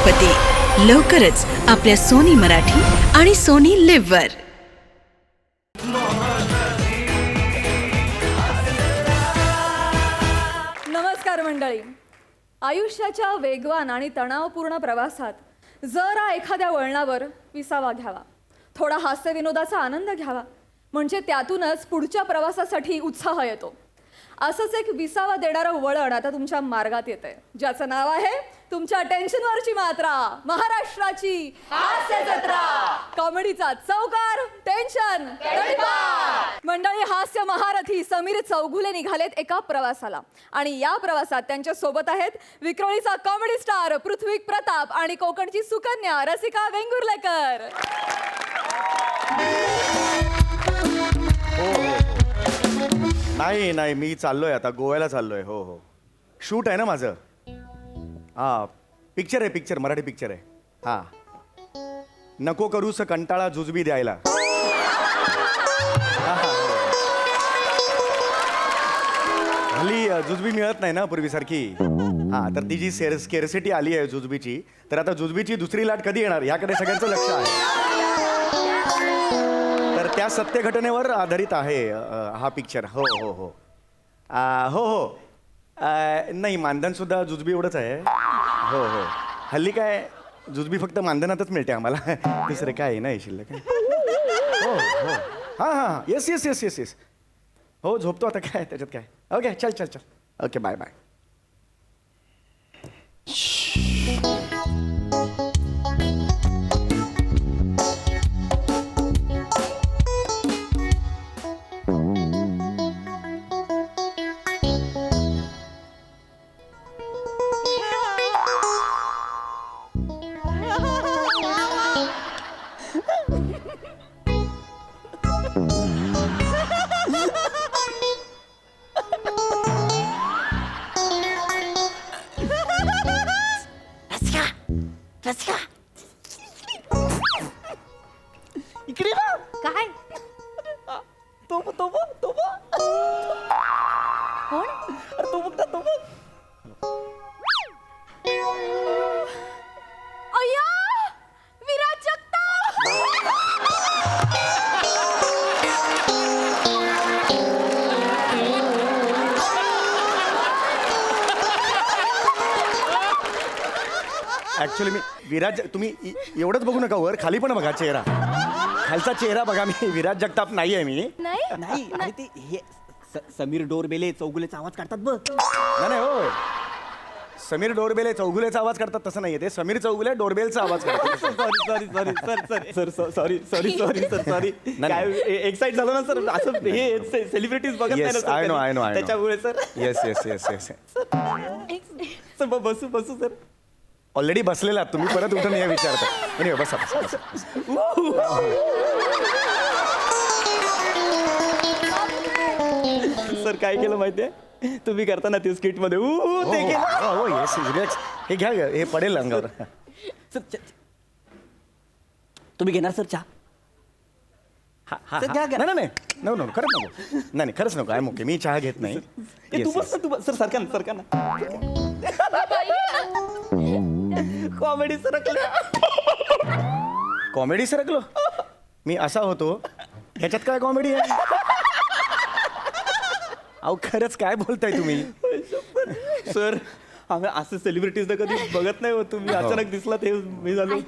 छत्रपती लवकरच आपल्या सोनी मराठी आणि सोनी लिव्ह वर. नमस्कार मंडळी. आयुष्याच्या वेगवान आणि तणावपूर्ण प्रवासात जरा एखाद्या वळणावर विसावा घ्यावा, थोडा हास्य विनोदाचा आनंद घ्यावा, म्हणजे त्यातूनच पुढच्या प्रवासासाठी उत्साह येतो. असंच एक विसावा देणारं वळण आता तुमच्या मार्गात येतंय, ज्याचं नाव आहे तुमच्या टेन्शनवरची मात्रा, महाराष्ट्राची हास्य जत्रा. कॉमेडीचा चौकार, टेन्शन तडीपार. मंडळी, हास्य महारथी समीर चौगुले निघालेत एका प्रवासाला, आणि या प्रवासात त्यांच्या सोबत आहेत विक्रोळीचा कॉमेडी स्टार पृथ्वी प्रताप आणि कोकणची सुकन्या रसिका वेंगुर्लेकर. नाही नाही, मी चाललोय आता गोव्याला चाललोय. हो हो, शूट आहे ना माझं. हां, पिक्चर आहे, पिक्चर, मराठी पिक्चर आहे. हां, नको करूस कंटाळा जुजबी द्यायला. हल्ली जुजबी मिळत नाही ना पूर्वीसारखी. हां, तर ती जी स्केरसिटी आली आहे जुजबीची, तर आता जुजबीची दुसरी लाट कधी येणार याकडे सगळ्यांचं लक्ष आहे. तर त्या सत्य घटनेवर आधारित आहे हा पिक्चर. हो हो हो हो हो. नाही, मानधनसुद्धा जुजबी एवढंच आहे. हो हो, हल्ली काय जुजबी फक्त मानधनातच मिळते आम्हाला, दुसरे काय नाही शिल्लक. हो हो, हां हां, yes yes yes yes yes. हो, झोपतो आता, काय त्याच्यात काय. ओके, चल चल चल. Okay, bye bye. इकडे ना. काय तो बघ, तो बघ, तो बघ. कोण? अरे तो बघ ना, तो बघ. अय्या, विराज जगताप. ऍक्च्युली मी विराज, तुम्ही एवढंच बघू नका, वर खाली पण बघा चेहरा, खालचा चेहरा बघा. मी विराज जगताप नाही आहे मी. नाही नाही, अरे ते हे समीर डोरबेले चौगुलेचा आवाज काढतात बघ. नाही हो, समीर डोरबेले चौगुलेचा आवाज करतात तसं नाहीये, ते समीर चौगुले डोरबेलचा आवाज करतात. Sorry sorry sorry sir sir sorry sorry sorry sir sorry. काय एक्साइट झालो ना सर, असं हे सेलिब्रिटीज बघत नाही ना Yes, I know, I know, I know. त्याच्यामुळे sir. Yes yes yes yes. Sir बसू बसू सर. ऑलरेडी बसलेला आहात तुम्ही, परत उठून हे विचारता. Anyway, बसा बसा बसा. सर काय केलं माहितीये तुम्ही करताना ते स्किट मध्ये ते केलं. हो येस, रिलॅक्स. हे घ्या, हे पडेल अंगावर. सर तुम्ही घेणार सर चहा? हा, हा, सर, हा. घ्या, घ्या. नाही नाही नाही, नो खरंच नको. नाही नाही, खरंच नको. आय एम ओके, मी चहा घेत नाही. ए, तू Yes, बस yes. तू बस. सर सरका ना, सरका ना. Comedy sir. कॉमेडी सरकलो मी असा होतो, ह्याच्यात काय कॉमेडी आहे? अहो खरंच काय बोलताय तुम्ही? सर आम्ही असं सेलिब्रिटीज कधी बघत नाही हो. तुम्ही अचानक दिसला ते मी झालो.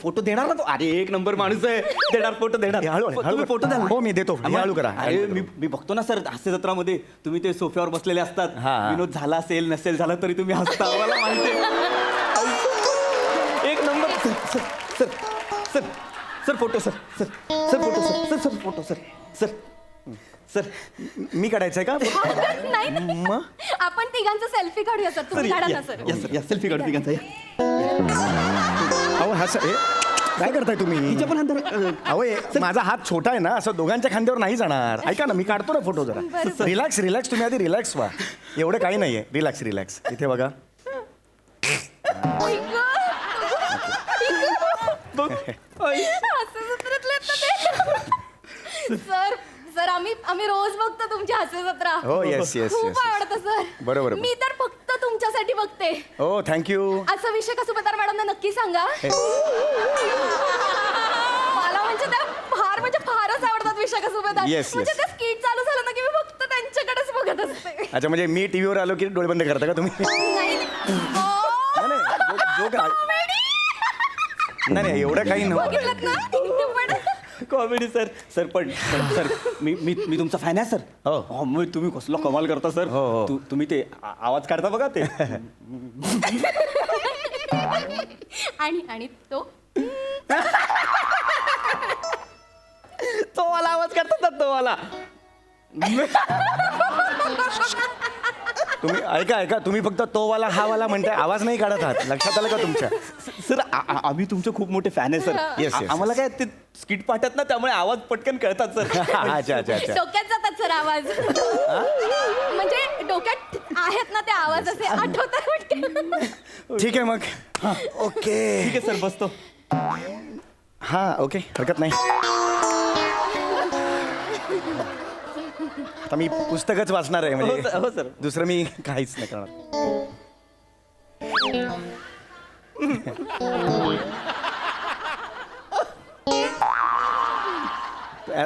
फोटो देणार ना तो? अरे एक नंबर माणूस आहे, देणार फोटो देणार. हे हळू- तुम्ही फोटो द्या ना. हो, मी देतो. हे हळू करा. अरे मी बघतो ना सर, हास्य जत्रामध्ये तुम्ही ते सोफ्यावर बसलेले असतात. हा. विनोद झाला असेल नसेल झाला तरी तुम्ही हसता, मला माहिती आहे. एक number. Sir sir sir sir photo sir sir sir photo sir sir photo sir sir sir. मी काढायचंय का? नाही नाही. मग आपण तिघांचा सेल्फी काढूया सर. तुम्ही काढा ना सर. या सर या सेल्फी काढू तिघांचा या. अहो हा हे काय करताय तुम्ही? तिच्या पण अंदर अहो माझा हात छोटा आहे ना, असं दोघांच्या खांद्यावर नाही जाणार. ऐका ना, मी काढतो ना फोटो जरा. रिलॅक्स रिलॅक्स, तुम्ही आधी रिलॅक्स व्हा. एवढं काही नाहीये, रिलॅक्स रिलॅक्स. इथे बघा. सर सर आम्ही रोज बघतो तुमची हास्य जत्रा. हो येस येस खूप येस. आवडतं सर. बरोबर. मी तर फक्त तुमच्यासाठी तुमच्यासाठी बघते. हो थँक्यू. असं विषय का सुभेदार मॅडमना नक्की सांगा. मला म्हणजे त्या फारच आवडतात विषय का सुभेदार. Yes, म्हणजे yes. ते स्किट चालू झालं ना की मी फक्त त्यांच्याकडेच बघत असते. अच्छा म्हणजे मी टीव्हीवर आलो की डोळे बंद करता का तुम्ही? नाही नाही जोक नाही एवढं काही नव्हतं. बघितलं ना इथे पण. Comedy sir. सर पण सर मी तुमचा फॅन आहे सर. हो. मग तुम्ही कसला कमाल करता सर. हो, हो. तुम्ही ते आवाज काढता बघा ते. आणि तो तो वाला आवाज काढतात तो वाला. तुम्ही ऐका तुम्ही फक्त तो वाला हा वाला म्हणताय, आवाज नाही काढत आहात. लक्षात आलं का तुमच्या? सर आम्ही तुमचे खूप मोठे फॅन आहे सर. Yes, yes. आम्हाला काय ते स्किट पाठतात ना त्यामुळे आवाज पटकन कळतात सर. अच्छा डोक्यात जातात सर आवाज. म्हणजे डोक्यात आहेत ना ते आवाज असे आठवतात पटकन. ठीक आहे मग. ओके ठीक आहे सर बसतो. हा ओके हरकत नाही. आता मी पुस्तकच वाचणार आहे हो म्हणजे सर, हो सर. दुसरं मी काहीच नाही करणार.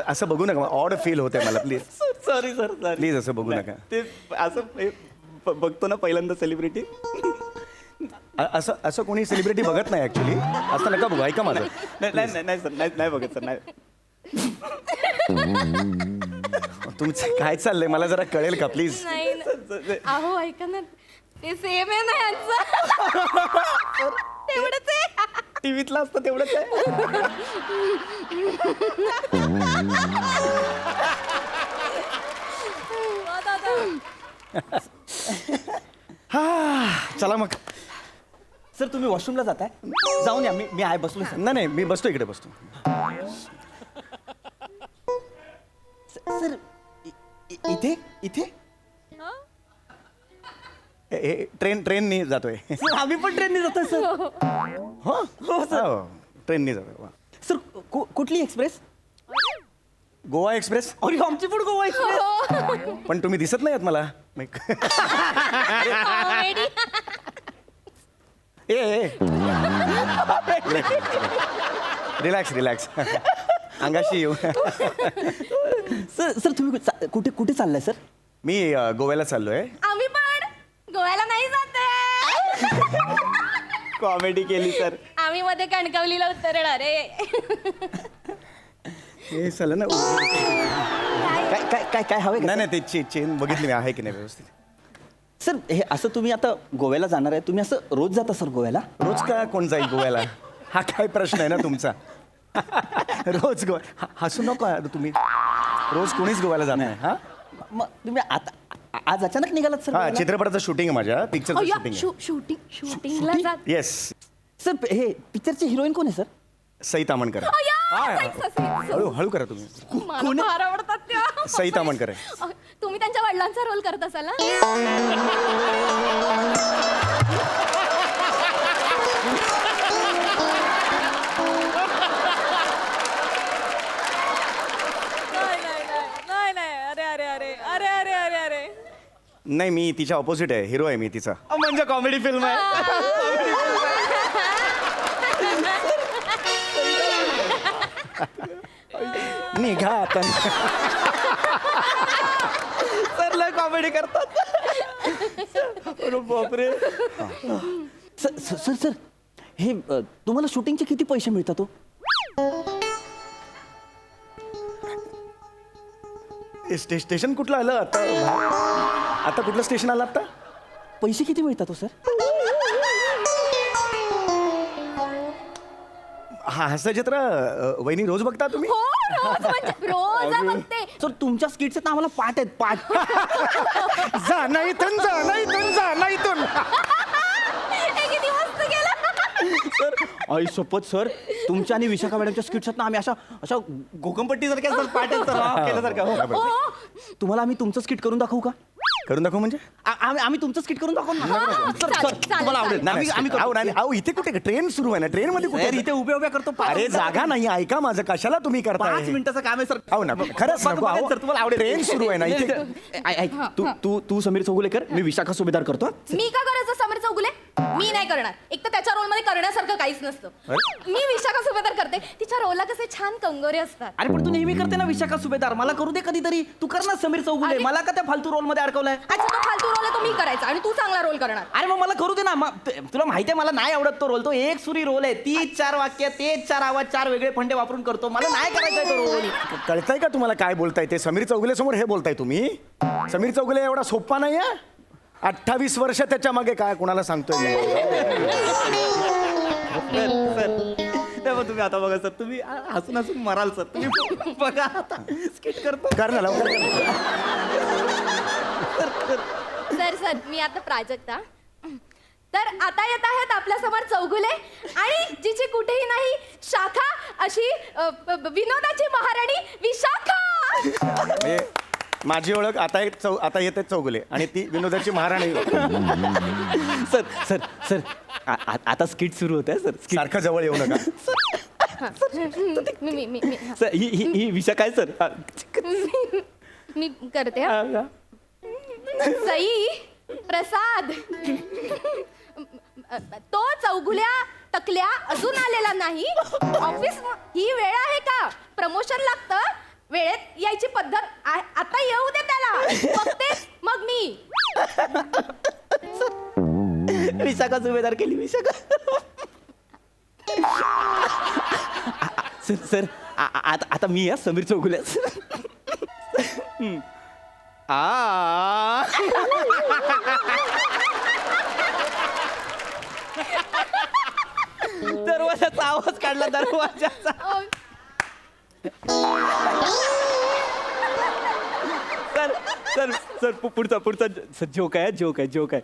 असं बघू नका, ऑड फील होते मला. Please sorry sir. Please असं बघू नका. ते असं बघतो ना पहिल्यांदा सेलिब्रिटी. असं असं कोणी सेलिब्रिटी बघत नाही ऍक्च्युली. असं नका बघू. ऐका माझं. नाही सर नाही बघत सर. नाही तुमचं काय चाललंय मला जरा कळेल का प्लीज? नाही अहो ऐका ना ते सेम आहे ना यांचं. तेवढंच आहे. टीव्हीतला असतं तेवढंच आहे. चला मग. सर तुम्ही वॉशरूमला जाताय? जाऊन या. मी आहे बसलो सर. नाही मी बसतो इकडे बसतो. सर इथे इथे ट्रेननी जातोय. सर आम्ही पण ट्रेनने जातोय सर. हो ट्रेननी जातोय. वा. सर कुठली एक्सप्रेस? गोवा एक्सप्रेस. अरे आमची पण गोवा एक्सप्रेस. पण तुम्ही दिसत नाही आहात मला. रिलॅक्स अंगाशी येऊ. सर तुम्ही कुठे चाललाय सर? मी गोव्याला चाललोय. आम्ही पण गोव्याला नाही जाते. कॉमेडी केली सर. आम्ही मध्ये कणकवलीला उतरणार आहे. हे चला ना. काय हवंय का, नाही सर? ते चेन बघितली मी आहे की नाही व्यवस्थित. सर हे असं तुम्ही आता गोव्याला जाणार आहे, तुम्ही असं रोज जाता सर गोव्याला? रोज का कोण जाईल गोव्याला? हा काय प्रश्न आहे ना तुमचा. रोज गोवा हसू नको तुम्ही. रोज कोणीच गोव्याला जाणार हा. मग तुम्ही आता आज अचानक निघालात सर हा गोव्याला? चित्रपटाचं शूटिंग आहे माझ्या पिक्चरचं शूटिंग आहे. शूटिंगला जात. येस. सर हे पिक्चरची हिरोईन कोण आहे सर? सई तामणकर. हळू करा तुम्ही. मला फार आवडतात त्या. सई तामणकर आहे. तुम्ही त्यांच्या वडिलांचा रोल करत असाल ना? नाही मी तिच्या ऑपोजिट आहे. हिरो आहे मी तिचा. म्हणजे कॉमेडी फिल्म आहे. निघा आता. सर लय कॉमेडी करतात. अरे बापरे. सर हे तुम्हाला शूटिंगचे किती पैसे मिळतात हो? स्टेशन कुठलं आलं आता? आता कुठलं स्टेशन आलं आता? पैसे किती मिळतात हो सर? हा हास्यचित्र वहिनी रोज बघता तुम्ही? हो रोज म्हणजे रोज बघते. सर तुमच्या स्किटचे तर आम्हाला पाठ आहेत पाठ. जा नाही इथून जा नाही इथून जा नाही इथून. हे किती मस्त केलं. सर आई शपथ सर तुमच्या आणि विशाखा मॅडमच्या स्किट्स ना आम्ही अशा घोकंपट्टी सारख्या सर पाठ आहेत सर केल्यासारख्या. हो. तुम्हाला आम्ही तुमचं स्किट करून दाखवू का? करून दाखव म्हणजे आम्ही तुमचं स्किट करून दाखवू ना हा, सर चालेल, सर चालेल, तुम्हाला आवडेल चालेल. आम्ही करतो. अहो, नाही, अहो, इथे कुठे ट्रेन सुरू आहे ना ट्रेन मध्ये कुठे सर, इथे उभ्या उभ्या करतो अरे जागा नाही ऐका माझं कशाला तुम्ही 5 करताय मिनिटाचं काम आहे सर अहो ना खरंच नको, अहो, सर तुम्हाला आवडेल ट्रेन सुरू आहे ना इथे ऐक तू तू तू समीर चौगुलेकर मी विशाखा सुभेदार करतो हा. मी का करायचं समीर चौगुले मी नाही करणार एक तर त्याच्या रोलमध्ये करण्यासारखं काहीच नसतं अरे? मी विशाखा सुभेदार करते तिच्या रोलला कसे छान कंगोरे असतात अरे पण तू नेहमी करते ना विशाखा सुभेदार मला करू दे कधीतरी तू कर ना समीर चौगुले अरे. मला का त्या फालतू रोल मध्ये अडकवलाय अच्छा तो फालतू रोल आहे तो मी करायचा आणि तू चांगला रोल करणार अरे मग मला करू दे ना तुला माहितीये मला नाही आवडत तो रोल तो एक सुरी रोल आहे 3-4 वाक्य तेच 4 आवाज 4 वेगळे फंडे वापरून करतो मला नाही करायचा तो रोल कळतंय का तुम्हाला काय बोलताय ते समीर चौगुले समोर हे बोलताय तुम्ही समीर चौगुले एवढा सोपा नाही आहे 28 वर्ष त्याच्या मागे काय कोणाला सांगतोय मी? तेव्हा तुम्ही आता बघा सर तुम्ही हसून हसून मराल सर तुम्ही बघा आता स्किट करतो कर ना लवकर कर. सर सर मी आता प्राजक्ता तर आता येत आहेत आपल्या समोर चौगुले आणि जिची कुठेही नाही शाखा अशी विनोदाची महाराणी विशाखा म्हणजे माझी ओळख आता येते चौगुले आणि ती विनोदाची महाराणी सर सर सर आता स्किट सुरू होत आहे सर सारखं जवळ येऊ नका मी मी मी मी- सर ही विशाखा आहे सर मी करते हा. सई प्रसाद तो चौगुल्या टकल्या अजून आलेला नाही ऑफिस ही वेळ आहे का प्रमोशन लागतं वेळेत यायची पद्धत आता येऊ दे त्याला बघतेस मग मी विशाखा सुभेदार केली विशाखा सर सर आता मी या समीर चौगुले दरवाजाचा आवाज काढला दरवाजाचा सर सर सर पुढचा जोक आहे जोक आहे जोक आहे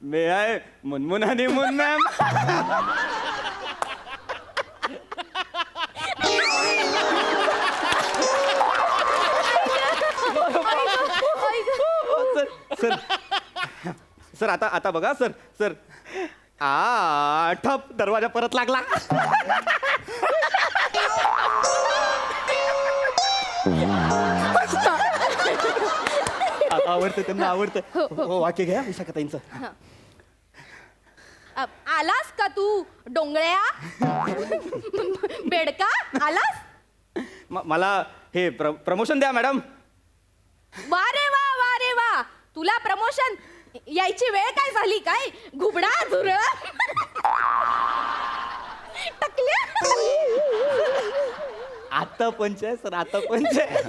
may I Munmun honeymoon ma'am sir sir sir आता बघा सर सर ठप दरवाजा परत लागला आवडतं त्यांना आवडतं हो वाक्य घ्या विशाखाताईंचं आलास का तू डोंगळ्या बेडका आलास मला हे प्रमोशन द्या मॅडम वा रे वा तुला प्रमोशन यायची वेळ काय झाली काय घुबडा झुरळ टकल्या आता पंच आहे सर आता पंच आहे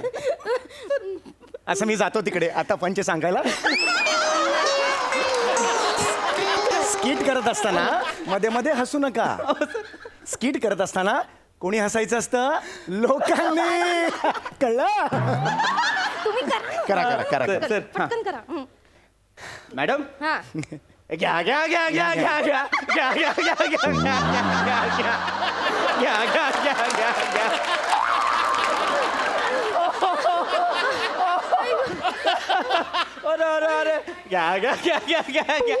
असं मी जातो तिकडे आता पंच सांगायला स्किट करत असताना मध्ये मध्ये हसू नका स्किट करत असताना कोणी हसायचं असतं लोकांनी कळलं तुम्ही करा करा करा सर, सर, पटकन करा मॅडम हा घ्या घ्या घ्या घ्या घ्या घ्या घ्या घ्या घ्या घ्या घ्या घ्या घ्या घ्या घ्या घ्या घ्या अरे अरे अरे घ्या घ्या घ्या घ्या घ्या घ्या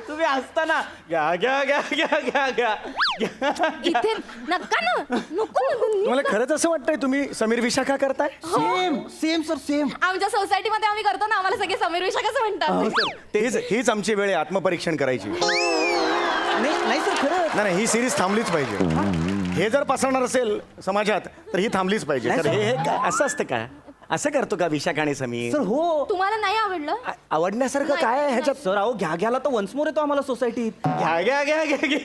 तुम्ही हसताना घ्या घ्या घ्या घ्या घ्या घ्या इथे नका ना नको तुम्हाला खरंच असं वाटतंय तुम्ही समीर विशाखा करताय सेम सेम सर सेम आमच्या सोसायटीमध्ये आम्ही करतो ना आम्हाला सगळे समीर विशाखाच म्हणतात हीच आमची वेळ आहे आत्मपरीक्षण करायची नाही सर खरं नाही ही सिरीज थांबलीच पाहिजे हे जर पसरणार असेल समाजात तर ही थांबलीच पाहिजे नाही तर हे काय असं असतं का असं करतो का विशाखा आणि समीर सर हो तुम्हाला नाही आवडलं आवडण्यासारखं काय आहे ह्याच्यात सर अहो घ्या घ्याला तर वन्स मोर येतो आम्हाला सोसायटीत घ्या घ्या घ्या घ्या घ्या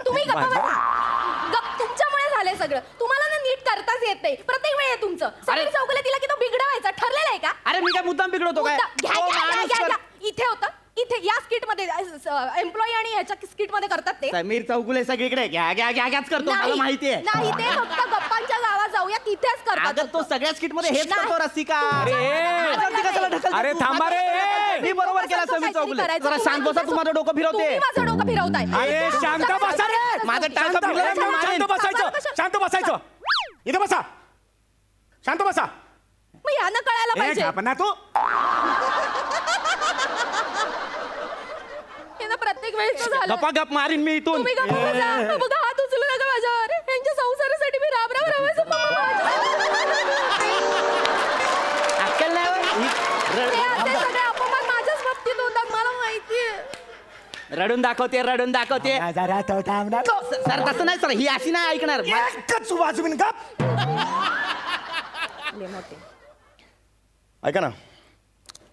तुम्ही गप्पा बसा. तुमच्यामुळे झालंय सगळं तुम्हाला ना नीट करताच येत नाही प्रत्येक वेळ आहे तुमचं समीर चौगुले तिला की तो बिघडवायचा ठरलेला आहे का अरे मी काय मुद्दाम बिघडवतो काय घ्या, अहो, घ्या, घ्या, माणूस घ्या, सर. घ्या. इथे होतं इथे या स्किट मध्ये एम्प्लॉई आणि ह्याच्या स्किट मध्ये करतात ते समीर चौगुले सगळीकडे घ्या घ्या घ्या घ्याच करतो मला माहिती आहे नाही ते फक्त गप्पांच्या गावात जाऊया तिथेच करतात अगं तो फक्त. सगळ्या स्किट मध्ये हेच नाही. करतो रसिका आवडलं नाही. अरे थांबा रे मी बरोबर केला तसं समीर काहीतरी चौगुले करायचं. जरा शांत बसा तू माझं डोकं फिरवते तुम्ही माझं डोकं फिरवताय अरे शांत बसा रे माझं टाळकं फिरवलं शांत बसायचं शांत बसायचं इथं बसा, शांत बसा. मग यांना कळायला पाहिजे. ना तू यांना प्रत्येक वेळेस झालं. गप्पा गप मारीन मी इथून. तुम्ही गप्प बसा. बघा हात उचलू नका माझ्यावर. यांच्या संसारासाठी मी राम राम रामायचं. अक्कल नाही होय? हे असे सगळे अपमान माझ्याच बाबतीत होतात मला माहितीये. रडून दाखवते रडून दाखवते. सर तसं नाही सर, ही अशी नाही ऐकणार. एकच वाजवीन का. ऐका ना,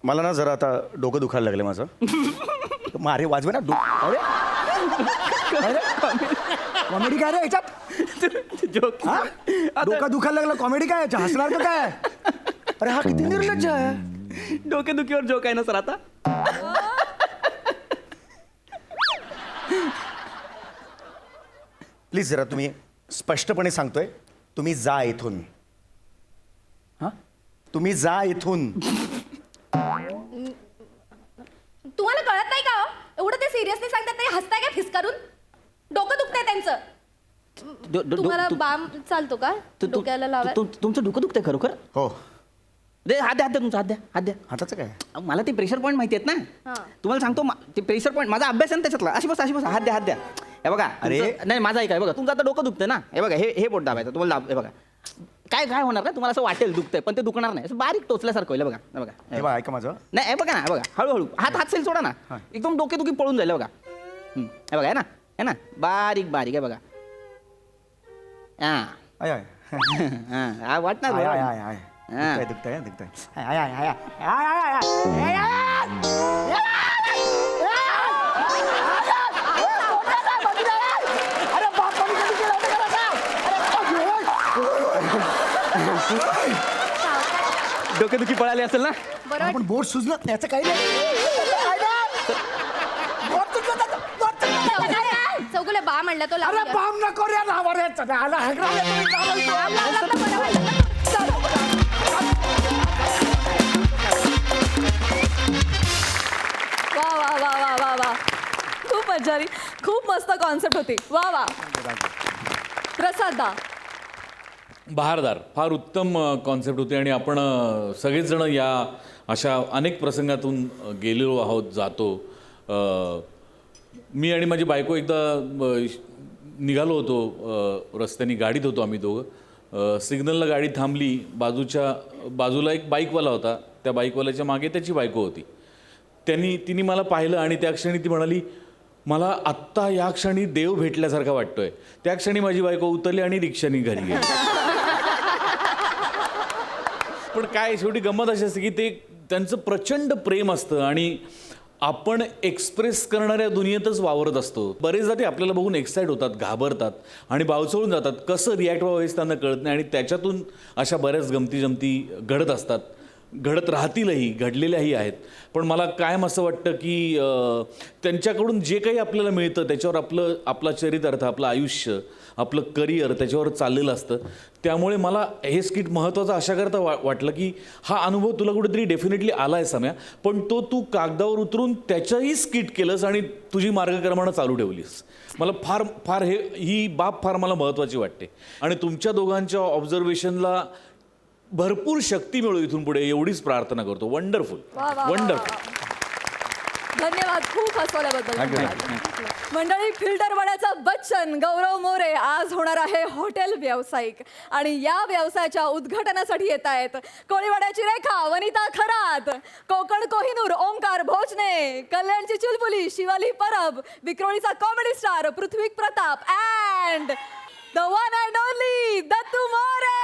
मला ना जरा आता डोकं दुखायला लागले माझं. मारे वाजवे ना. कॉमेडी काय रे याच्यात. जोक. डोकं दुखायला लागलं, कॉमेडी काय याच्यात? हसणार का काय? अरे हा किती निर्लज्ज आहे. डोकेदुखीवर जोक आहे ना सर आता. प्लीज जरा तुम्ही स्पष्टपणे सांगतोय, तुम्ही जा इथून. हा? तुम्ही जा इथून. तुम्हाला कळत नाही का हो? एवढं ते सिरियसली सांगतात तरी हसताय का फिसकारून? डोकं दुखतंय त्यांचं. तुम्हाला बाम चालतो का डोक्याला लावाय? तुमचं डोकं दुखतंय खरोखर? हो. दे हात द्या, हात द्या तुमचा, हात द्या, हात द्या. हाताचं काय? अहो, मला ते प्रेशर पॉईंट माहिती आहेत ना. हा. तुम्हाला सांगतो ते प्रेशर पॉईंट माझा अभ्यास आहे ना त्याच्यातला. अशी बस, हात द्या, हात द्या. हे बघा. अरे. नाही माझा ऐका, बघा तुमचं आता डोकं दुखतंय ना. हे बघा, हे बोट दाबायचं तुम्हाला. हे बघा काय काय होणार का तुम्हाला, असं वाटेल दुखतंय पण ते दुखणार नाही. असं बारीक टोचल्यासारखं होईल. बघा हे बघा. हे बघा, ऐका माझं. नाही हे बघा ना, हे बघा हळूहळू हात सेल सोडा ना. एकदम डोकेदुखी पळून जाईल. हे बघा. हे बघा, आहे ना बारीक बारीक. आहे बघा. हां. आय आय हां वाटणार. I I I I. हां. दुखतंय दुखतंय. I I I I I I I I. डोकेदुखी पळाली असेल ना. बरं आपण बोट सुजलं त्याचं काही नाही. चौगुले बा म्हणला तो अरे लावला. बाम नको रे नावावर याचं. आला हॅगरा तुम्ही चालायचं. लावला तर बरं वाटलं. चला. वा वा वा वा वा वा, खूप मजा आली. खूप मस्त कॉन्सेप्ट होती. वा वा. प्रसाद दा. बहारदार, फार उत्तम कॉन्सेप्ट होते आणि आपण सगळेच जण या अशा अनेक प्रसंगातून गेलेलो आहोत, जातो. मी आणि माझी बायको एकदा निघालो होतो रस्त्याने, गाडीत होतो आम्ही दोघं. सिग्नलला गाडी थांबली. बाजूला एक बाईकवाला होता. त्या बाईकवाल्याच्या मागे त्याची बायको होती. तिने मला पाहिलं आणि त्या क्षणी ती म्हणाली, मला आत्ता या क्षणी देव भेटल्यासारखा वाटतोय. त्या क्षणी माझी बायको उतरली आणि रिक्षाने घरी गेली. पण काय शेवटी गंमत अशी असते की ते त्यांचं प्रचंड प्रेम असतं आणि आपण एक्सप्रेस करणाऱ्या दुनियेतच वावरत असतो. बरेचदा ते आपल्याला बघून एक्साइट होतात, घाबरतात आणि बावचळून जातात. कसं रिॲक्ट व्हावं हेच त्यांना कळत नाही आणि त्याच्यातून अशा बऱ्याच गमती घडत असतात, घडत राहतीलही, घडलेल्याही आहेत. पण मला कायम असं वाटतं की त्यांच्याकडून जे काही आपल्याला मिळतं त्याच्यावर आपला चरितार्थ, आपलं आयुष्य, आपलं करिअर त्याच्यावर चाललेलं असतं. त्यामुळे मला हे स्किट महत्त्वाचं अशा करता वाटलं की हा अनुभव तुला कुठेतरी डेफिनेटली आला आहे सम्या, पण तो तू कागदावर उतरून त्याच्याही स्किट केलंस आणि तुझी मार्गक्रमणं चालू ठेवलीस. मला फार ही बाब फार मला महत्त्वाची वाटते आणि तुमच्या दोघांच्या ऑब्झर्वेशनला भरपूर शक्ती मिळो इथून पुढे एवढीच प्रार्थना करतो. Wonderful, wonderful. धन्यवाद खूप हसवल्याबद्दल. मंडळी, फिल्टर वड्याचा बच्चन गौरव मोरे आज होणार आहे हॉटेल व्यावसायिक आणि या व्यवसायाच्या उद्घाटनासाठी येत आहेत कोळीवाड्याची रेखा वनिता खरात, कोकण कोहिनूर ओंकार भोजने, कल्याणची चुलबुली शिवाली परब, विक्रोळीचा comedy star Prithvi Pratap and the one and only Dattu More.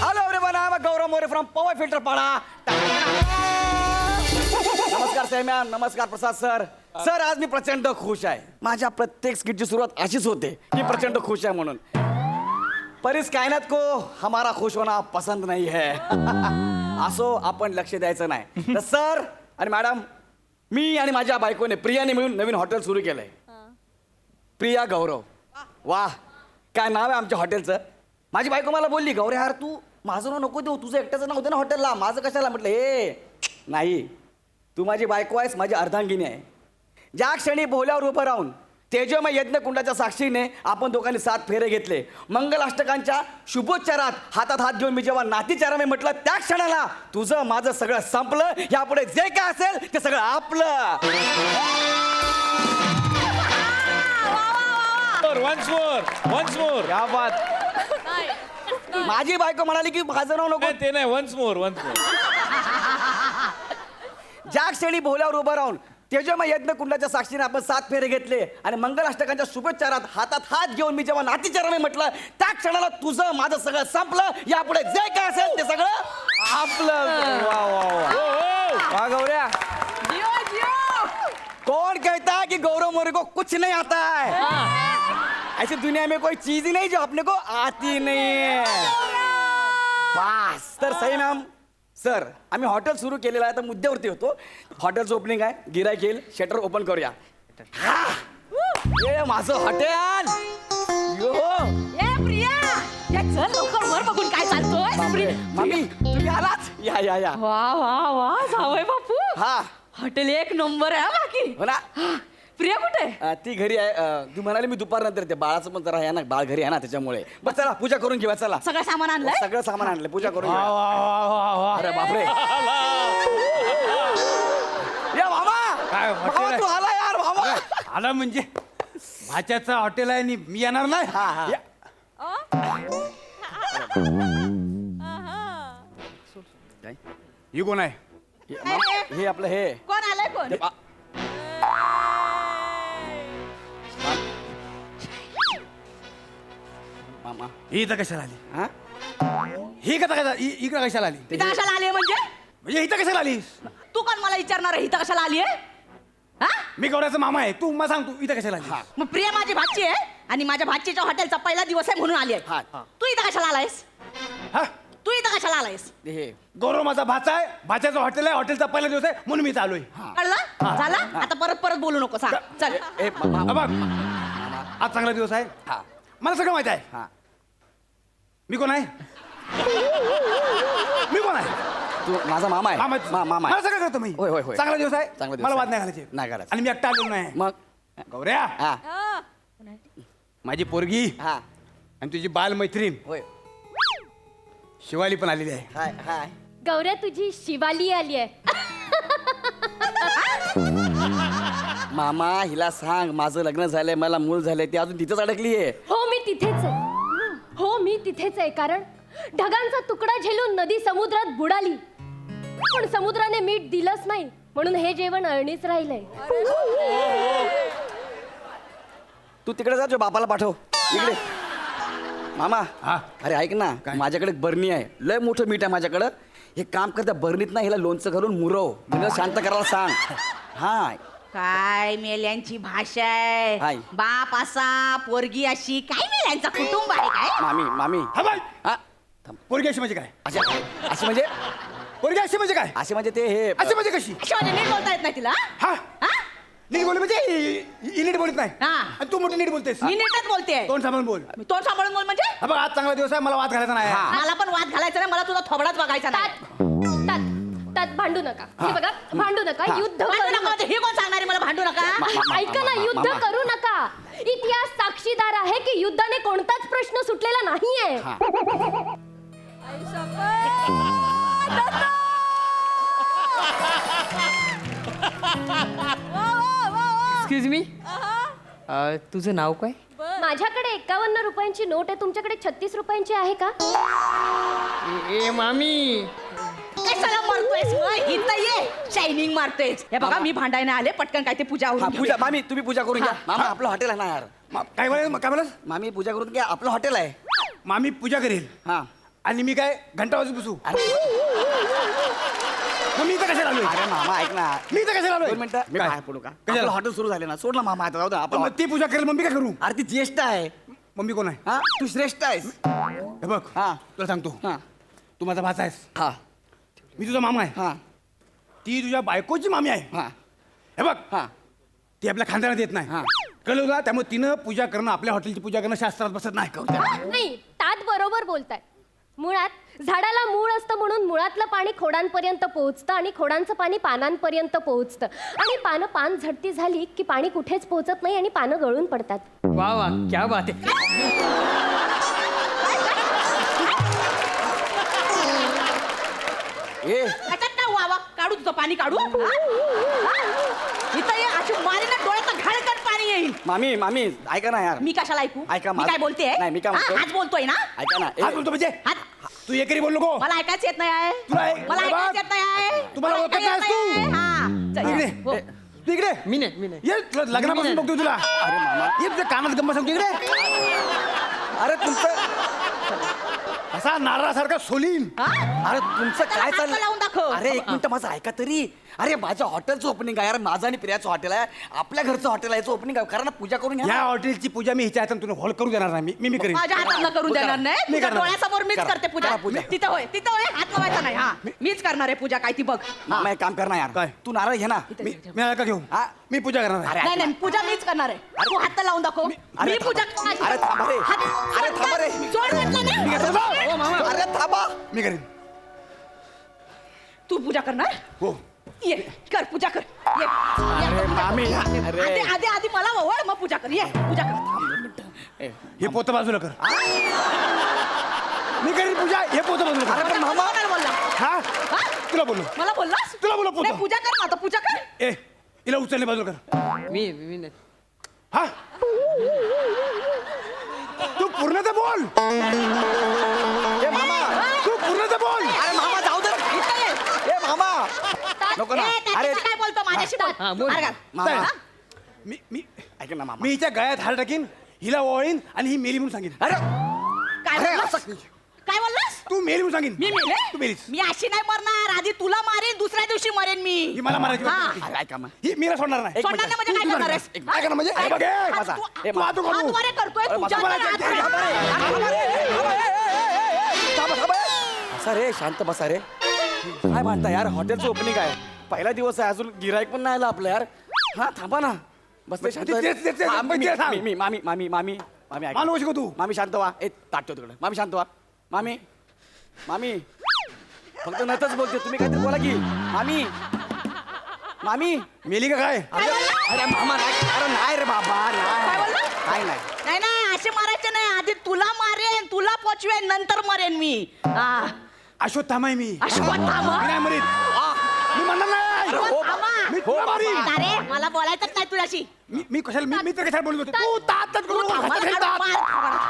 Hello everyone, I am Gaurav More from power filter Pada. नमस्कार सैम्या, नमस्कार प्रसाद सर. सर आज मी प्रचंड खुश आहे. माझ्या प्रत्येक स्किटची सुरुवात अशीच होते की प्रचंड खुश आहे म्हणून. पर इस कायनात को हमारा खुश होना पसंद नाही है. असो आपण लक्ष द्यायचं नाही. तर सर आणि मॅडम, मी आणि माझ्या बायकोने प्रियाने मिळून नवीन हॉटेल सुरू केलंय. प्रिया गौरव. वाह, काय नाव आहे आमच्या हॉटेलचं. माझी बायको मला बोलली, गौरे यार तू माझं नाव नको देऊ, तुझं एकट्याचं नाव होतं ना हॉटेलला, माझं कशाला. म्हटलं हे नाही, तू माझी बायको आहेस, माझी अर्धांगिनी आहे. ज्या क्षणी बोल्यावर उभं राहून तेजोमय यज्ञकुंडाच्या साक्षीने आपण दोघांनी 7 फेरे घेतले, मंगलाष्टकांच्या शुभोच्चारात हातात हात घेऊन मी जेव्हा नातीचाराने म्हटलं, त्या क्षणाला तुझं माझं सगळं संपलं. यापुढे जे काय असेल ते सगळं आपलं. वन्स मोर क्या बात. माझी बायको म्हणाली की भाजणं नको. ते नाही, वन्स मोर. ज्या क्षणी बोल्यावर उभं राहून तेजोमय यज्ञकुंडाच्या साक्षीने आपण 7 फेरे घेतले आणि मंगलाष्टकांच्या शुभोच्चारात हातात हात घेऊन मी जेव्हा नातीचरणे म्हटलं, त्या क्षणाला तुझं माझं सगळं संपलं. यापुढे जे काय असेल ते सगळं आपलं. वा वा वा वा गौऱ्या. कौन कहता है कि गौरव मोरे को कुछ नहीं आता है? ऐसी दुनिया में कोई चीज ही नहीं जो अपने को आती नहीं है. बस. तर सही मॅम. सर, आम्ही हॉटेल सुरू केलेलं आहे, तर मुद्द्यावरती होतो. हॉटेलचं ओपनिंग आहे, गिरायक येईल, शटर ओपन करूया. हा. ए माझं हॉटेल. यो चल लवकर वर बघून काय चालतोय. मामी तुम्ही आलाच. या या या. वा वा वा जावय बापू. हा हॉटेल एक नंबर आहे बाकी. हो ना. प्रिया कुठे? ती घरी आहे. तू म्हणाली मी दुपारनंतर ते बाळाचं पण जरा आहे ना, बाळ घरी आहे ना, त्याच्यामुळे. बस चला पूजा करून घेऊया. चला सगळं सामान आणलंय. सगळं सामान आणलं, पूजा करून घेऊया. अरे बापरे. या मामा. काय हॉटेल मामा, आहे? तू आला यार मामा. आला म्हणजे भाच्याचं हॉटेल आहे आणि मी येणार नाही. हा हा. या. काय? ही कोण आहे? हे आपलं हे कोण आलंय कोण? ते बा- मामा. ही इथं कशाला आली? हा ही इकडं कशाला आली? इथं कशाला आली म्हणजे? म्हणजे इथं कशाला आलीस? तू कोण मला विचारणार आहे इथं कशाला आली आहे? हा? मी गौऱ्याचा मामा आहे. तू मला सांग, तू इथं कशाला आली? मग प्रिया माझी भाची आहे आणि माझ्या भाचीच्या हॉटेलचा पहिला दिवस आहे म्हणून आली आहे. हा. तू इथं कशाला आलायस? हा? तू इथं कशाला आलायस? हे गौरव माझा भाचा आहे, भाच्याचं हॉटेल आहे, हॉटेलचा पहिला दिवस आहे म्हणून मी चालू आहे. कळलं? झालं? आता परत बोलू नको. सांग चल. ए, मामा. बघ, आज चांगला दिवस आहे. हा मला सगळं माहित आहे. हा. मी कोण आहे? मी कोण आहे? तू माझा मामा आहे. मामा मामा मला आहे. सगळं करतो मी. होय, होय, होय. चांगला दिवस आहे. चांगला दिवस मला आहे. वाद नाही घालायचे. नाही घालायचे. आणि मी एकटा आलेलो नाही. मग गौऱ्या, हा माझी पोरगी हा आणि तुझी बाल मैत्रीण होय. शिवाली पण आलेली आहे. हाय हाय. गौऱ्या तुझी शिवाली आली आहे. मामा हिला सांग माझं लग्न झालंय, मला मूल झालंय, ती अजून तिथंच अडकली आहे. हो मी तिथेच आहे. हो मी तिथेच आहे, कारण ढगांचा तुकडा झेलून नदी समुद्रात बुडाली, पण समुद्राने मीठ दिलंच नाही म्हणून हे जेवण अळणीच राहिलंय. तू तिकडे जा, जो बापाला पाठव इकडे. मामा हा. अरे ऐक ना, काय? माझ्याकडे एक बरणी आहे, लय मोठं मीठ आहे माझ्याकडं. हे काम करता बरणीत ना हिला लोणचं घालून मुरव, म्हणजे शांत करायला सांग. हा काय मेल्यांची भाषा आहे. हाय. बाप असा पोरगी अशी, काय मेल्यांचा कुटुंब आहे काय? मामी मामी. हा बाई, हा पोरगी अशी म्हणजे काय? अशा अशी म्हणजे पोरगी अशी म्हणजे काय? असे म्हणजे ते हे अशी म्हणजे कशी? अशी म्हणजे नीट बोलता येत नाही तिला? हा हा? नीट बोल म्हणजे ही नीट बोलत नाही. हा. आणि तू मोठी नीट बोलतेस. मी नीटच बोलते. तोंड सांभाळून बोल. तोंड सांभाळून बोल म्हणजे? हा बघ, आज चांगला दिवस आहे, मला वाद घालायचा नाही. हा. मला पण वाद घालायचा नाही, मला तुझा थोबडाच बघायचा नाही. तात भांडू नका. हे बघा, भांडू नका. युद्ध भांडू करू नका म्हणजे हे कोण सांगणार आहे मला भांडू नका? ऐका ना, युद्ध करू नका. इतिहास साक्षीदार आहे की युद्धाने कोणताच प्रश्न सुटलेला नाहीये. एक्सक्यूज मी तुझं नाव काय? माझ्याकडे 51 रुपयांची नोट आहे, तुमच्याकडे 36 रुपयांची आहे का? ए मामी, कशाला मारतोयस मग? इथं ये, शायनिंग मारतोयस. हे बघा मी भांडायला आले, पटकन काय ते पूजा हा होऊन पूजा. मामी तुम्ही पूजा करून घ्या. मामा आपलं हॉटेल आहे ना यार. काय बोलास? मामी पूजा करून घ्या, आपलं हॉटेल आहे. मामी पूजा करेल हा आणि मी काय घंटा वाजून बसू? मग मी इथं कशाला आलोय? अरे मामा ऐक ना, मी इथं कशाला आलोय? 2 मिनिटं मी काय? बाहेर पडू का? कशाला? आपलं हॉटेल सुरू झाले ना, सोड ना मामा. आता जाऊ दे आपण. मग ती पूजा करेल, मग मी काय करू? अरे ती ज्येष्ठ आहे. मम्मी कोण आहे? हा तू श्रेष्ठ आहेस. हे बघ, हा. तुला सांगतो, हा तू माझा भाचा आहेस, हा मी तुझा मामा आहे. हा ती तुझ्या बायकोची मामी आहे. हा हे बघ, हा ती आपल्या खानदारात येत नाही. हा. कळलं तुला? त्यामुळे तिनं पूजा करणं, आपल्या हॉटेलची पूजा करणं शास्त्रात बसत नाही. नाही, तात बरोबर बोलताय. मुळात झाडाला मूळ असतं म्हणून मुळातलं पाणी खोडांपर्यंत पोहोचतं आणि खोडांचं पाणी पानांपर्यंत पोहोचतं आणि पान झडती झाली की पाणी कुठेच पोहोचत नाही आणि पानं गळून पडतात. वा वा क्या बात आहे. त्याच्यात काय वावा काढू तुझं पाणी काढू हा? इथं ये अशी मारी ना डोळ्यात घाळकन पाणी येईल. मामी मामी ऐका ना यार. मी कशाला ऐकू ऐका, मी काय बोलते नाही, मी काय म्हणतो? हाच बोलतोय ना ऐका ना हात बोलतो म्हणजे हात तू एकेरी बोल नको मला ऐकायचं येत नाही आहे तुला मला ऐकायचं येत नाही आहे तुम्हाला मला ओळखत ऐकायचं नाहीस येत तू? नाही आहे. हा. चल, इकडे हो. तू इकडे मी नाही ये तुला लग्नापासून बघतो तुला अरे मामा. ये तुझ्या कानात गंमत सांगतो इकडे अरे तुमचं असा नारळासारखा सोलीन हा? अरे तुमचं त्याला काय हात चाललंय? लावून दाखव. अरे एक मिनिट माझं ऐका तरी. अरे माझ्या हॉटेलचं ओपनिंग आहे यार. माझं आणि प्रियाचं हॉटेल आहे. आपल्या घरचं हॉटेल आहे. याचं ओपनिंग आहे. कारण पूजा करून घ्या या ना. हॉटेलची पूजा मी हिच्या हातात तुला हॉल करू देणार नाही मी करीन माझ्या हातातलं करून देणार नाही मी तुझ्या करणार. डोळ्यासमोर मीच करा. करते पूजा करा पूजा. तिथं होय हात लावायचा नाही हा मीच करणार आहे पूजा काय ती बघ मामा एक काम कर ना यार. काय? तू नारळ घे ना. मी मी का घेऊ हा? मी पूजा करणार आहे. अरे नाही नाही पूजा मीच करणार आहे तू हात लावून दाखव अरे मी पूजा थांबा. अरे थांबा रे. अरे थांबा रे. सोड म्हटलं ना. मी करतो. अरे थांबा. मी करीन तू पूजा करणार हो ये कर पूजा कर ये मामी, अरे. आधी मला ओळ मग पूजा कर ये पूजा कर हे पोतं बाजूला कर मी करीन पूजा हे पोतं बाजूला अरे कर पण मामा. काय बोलला हा हा? तुला बोललो मला बोललास तुला बोललो नाही, पोतं पूजा कर ना आता पूजा कर ए हिला उचलले बाजूला कर मी नाही. हा तू पूर्ण तर बोल ए मामा. तू पूर्ण तर बोल अरे मामा जाऊ दे. इथं ये. ए मामा. नको ना. ए, त्याचं अरे काय बोलतो माझ्याशी हा, बोल बोल. मार घाल. मामा. हा? मी ऐक ना मामा. मी हिच्या गळ्यात हार टाकीन हिला ओळीन आणि ही मेली म्हणून सांगेन अरे काय अरे, बोललास असं- काय बोललास तू मेली म्हणून सांगेन मी मेले तू मेलीस मी अशी नाही मरणार आधी तुला मारेन दुसऱ्या दिवशी मरेन मी ही मला मारायची हा. होती. अरे ऐका मग. ही मीला सोडणार नाही एक सोडणार मिनिट. नाही म्हणजे काय तू करणार आहेस? एक काय करणार म्हणजे? हे बघ, हे. हात माझा. तू- ए, तू हात उघडू. हात वरे करतोय अरे, पूजा माझा- कर, हात वरे. थांबा रे. थांबा रे. थांबा, थांबा. बसा रे शांत बसा रे. काय म्हणता यार हॉटेलचं ओपनिंग आहे पहिला दिवस आहे अजून गिराईक पण नाही आलं आपलं यार. हा थांबा ना बस ते शांत. ते- हा, मी- ते सांग. मी- मामी मामी मामी मामी ऐका. मानू शिकव तू मामी शांत व्हा. ए ताटतो तिकडे मामी शांत व्हा. मामी मामी फक्त नतच बोलते तुम्ही काहीतरी बोला की मामी मामी. मेली का काय अरे अरे मामा नाही. अरे नाही रे बाबा नाही बोलला? काय नाही. नाही नाही असे मारायचे नाही आधी तुला मारेन तुला पोचवेन नंतर मरेन मी हा. अश्वत्थामा आहे मी अश्वत्थामा? मी नाही मरीत मी म्हणणार नाही अश्वत्थामा? मी तुला मारीन अरे मला बोलायचंच नाही तुझ्याशी मी कशाला मी तर कशाला बोलत होते तू तातात करू तू थांबा,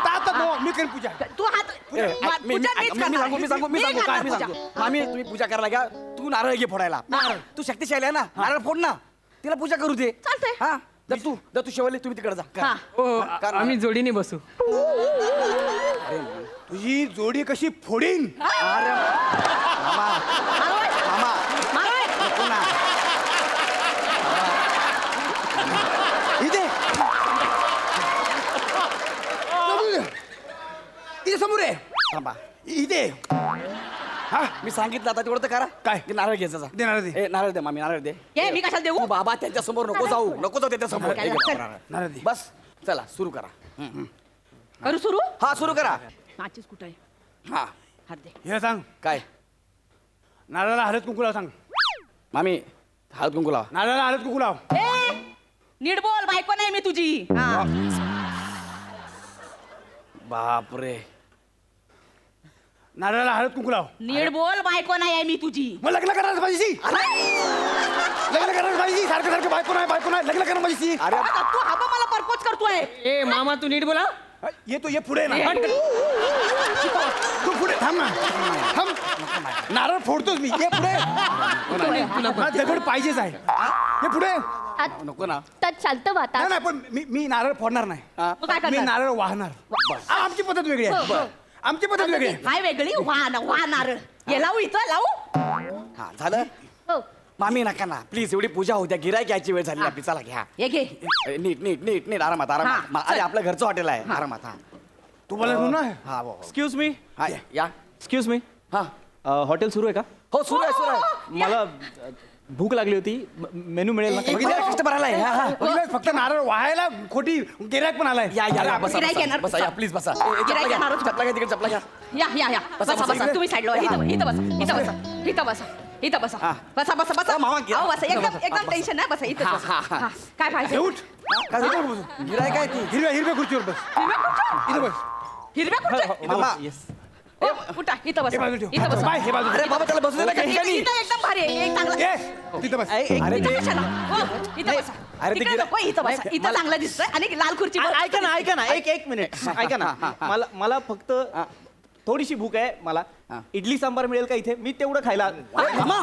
तातात नो मी करीन पूजा तू हात ए, मी पूजा ऐका, मीच मी करणार. सांगू मी सांगू मी मी सांगू करणार काय मी पूजा. सांगू मामी तुम्ही पूजा करायला घ्या तू नारळ घे फोडायला तू शक्तिशाली आहे ना नारळ फोड ना तिला पूजा करू दे चालतंय. हा जर तू शेवले तुम्ही तिकडे जा करा. हा. हो करा. आम्ही जोडीने बसू. तुझी जोडी कशी फोडीन अरे मामा मारोय, मामा मारोय. नको ना. इथे इथे समोर आहे थांबा इथे हा मी सांगितलं आता तेवढं तर करा काय? ते नारळ घ्यायचा जा. दे नारळ दे. ए नारळ दे मामी नारळ दे ये मी कशाला देऊ तू बाबा त्यांच्या समोर नको जाऊ त्याच्या समोर काय झालं? नारळ दे. बस चला सुरू करा करू सुरू हा सुरू करा नाचीस कुठं आहे हा हात दे हे सांग काय नारळाला हळद कुंकू लाव सांग मामी हळद कुंकू लावा नारळाला हळद कुंकू लाव ए नीट बोल बायको नाही मी तुझी हा. बापरे नारळाला हळद कुंकू लाव नीट बोल बायको नाही आहे मी तुझी मग लग्न करणार माझीशी लग्न करणार माझीशी सारखं सारखं बायको नाही लग्न करणार माझीशी अरे आता तू हा बा मला परपोज करतोय ए मामा तू नीट बोला. ये तो ये पुढे ना तू पुढे थांब ना थांब नारळ फोडतोच मी ये पुढे मला दगड पाहिजेच आहे ये पुढे त्यात नको ना त्यात शांत नाही वाता नाही, पण मी नारळ फोडणार नाही हा. मग काय मी करणार नारळ वाहणार आमची पद्धत वेगळी आहे आमची पद्धत वेगळी आहे काय वेगळी वाह नारळ ये लावू इथं लावू हा झालं हो मामी नका ना प्लीज एवढी पूजा होत्या गिरायक यायची वेळ झाली आपली चला घ्या हे घे ए, नीट नीट नीट नीट आरामात हा, आरामात अरे चल. आपलं घरचं हॉटेल आहे आरामात हा तू मला म्हणू ना हा हो, हो. एक्सक्यूज मी हा या एक्सक्यूज मी हा हॉटेल सुरू आहे का हो सुरू आहे सुरू आहे मला भूक लागली होती मेनू मिळेल ना बघितलं कस्टमर आलाय हा, हा. बघितलं फक्त नारळ वाहायला खोटी गिऱ्हाईक पण आलाय या या, या बसा गिऱ्हाईक येणार. बसा या प्लीज बसा गिऱ्हाईक येणार होतं. चपला घ्या तिकडे चपला घ्या या बसा बसा तुम्ही साईडला इथं बसा इथं बसा बसा मामा, अहो, बसा एकदम टेन्शन नाही बसा इथं बसा हा, काय पाहिजे उठ गिराय काय ती हिरव्या खुर्चीवर बस इथं बस हिरव्या खुर्च्या? मामा येस ओ, उठा इथं हे बसा बाजू ठेव इथं बसा बाय हे बाजू अरे बाबा त्याला बसू दे ना काही इथं इथं एकदम भारी आहे एक चांगलं ए तिथं बस अरे इथं कशाला? हो, इथं बसा अरे ते तिकडे गिरा- नको, इथं बसा इथं चांगलं दिसतंय आणि लाल खुर्ची ऐका ना एक मिनिट ऐका ना मला फक्त थोडीशी भूक आहे मला इडली सांबार मिळेल का इथे मी तेवढं खायला मामा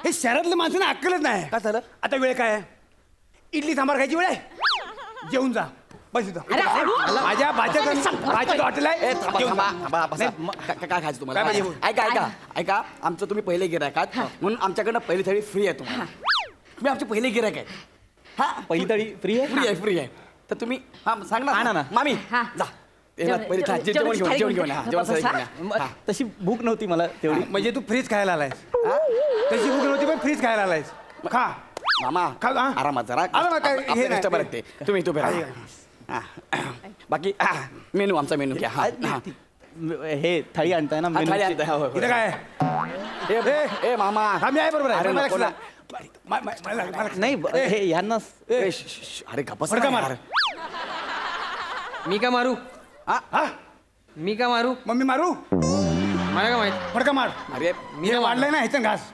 हे शहरातल्या माणसांना अक्कलच नाही काय झालं आता वेळ काय आहे इडली सांबार खायची वेळ आहे जेवून जा बस इथं अरे, हळू. माझ्या भाच्याचं हॉटेल आहे जेवून जा. काय खायचं तुम्हाला काय पाहिजे? ऐका आमचं तुम्ही पहिले गिरायक आहात म्हणून आमच्याकडनं पहिली थळी फ्री आहे तुम्हाला मी आमचे पहिले गिरायक आहे हा पहिली थळी फ्री आहे तर तुम्ही हा सांग ना मामी हा. जा पहिली जेवण घेऊन या तशी भूक नव्हती मला तेवढी म्हणजे तू फ्रीज खायला आलायस तशी भूक नव्हती पण फ्रीज खायला आलायस खा मामा खा, हा. आरामात जरा आरामात काय, हे नाही. कस्टमर आहेत ते तुम्ही बाकी मेनू आमचा मेनू घ्या हे थाळी आणताय ना थाळी आणताय इथं काय आहे? ए मामा हा, मी आहे बरोबर आहे अरे मला नको ना. मला नाही ए, हे यांना ए, अरे गप्पा फडका मार. मी का मारू हा मी का मारू मग मी मारू मला का माहित फडका मार अरे मी वाढलंय ना ह्याचं घास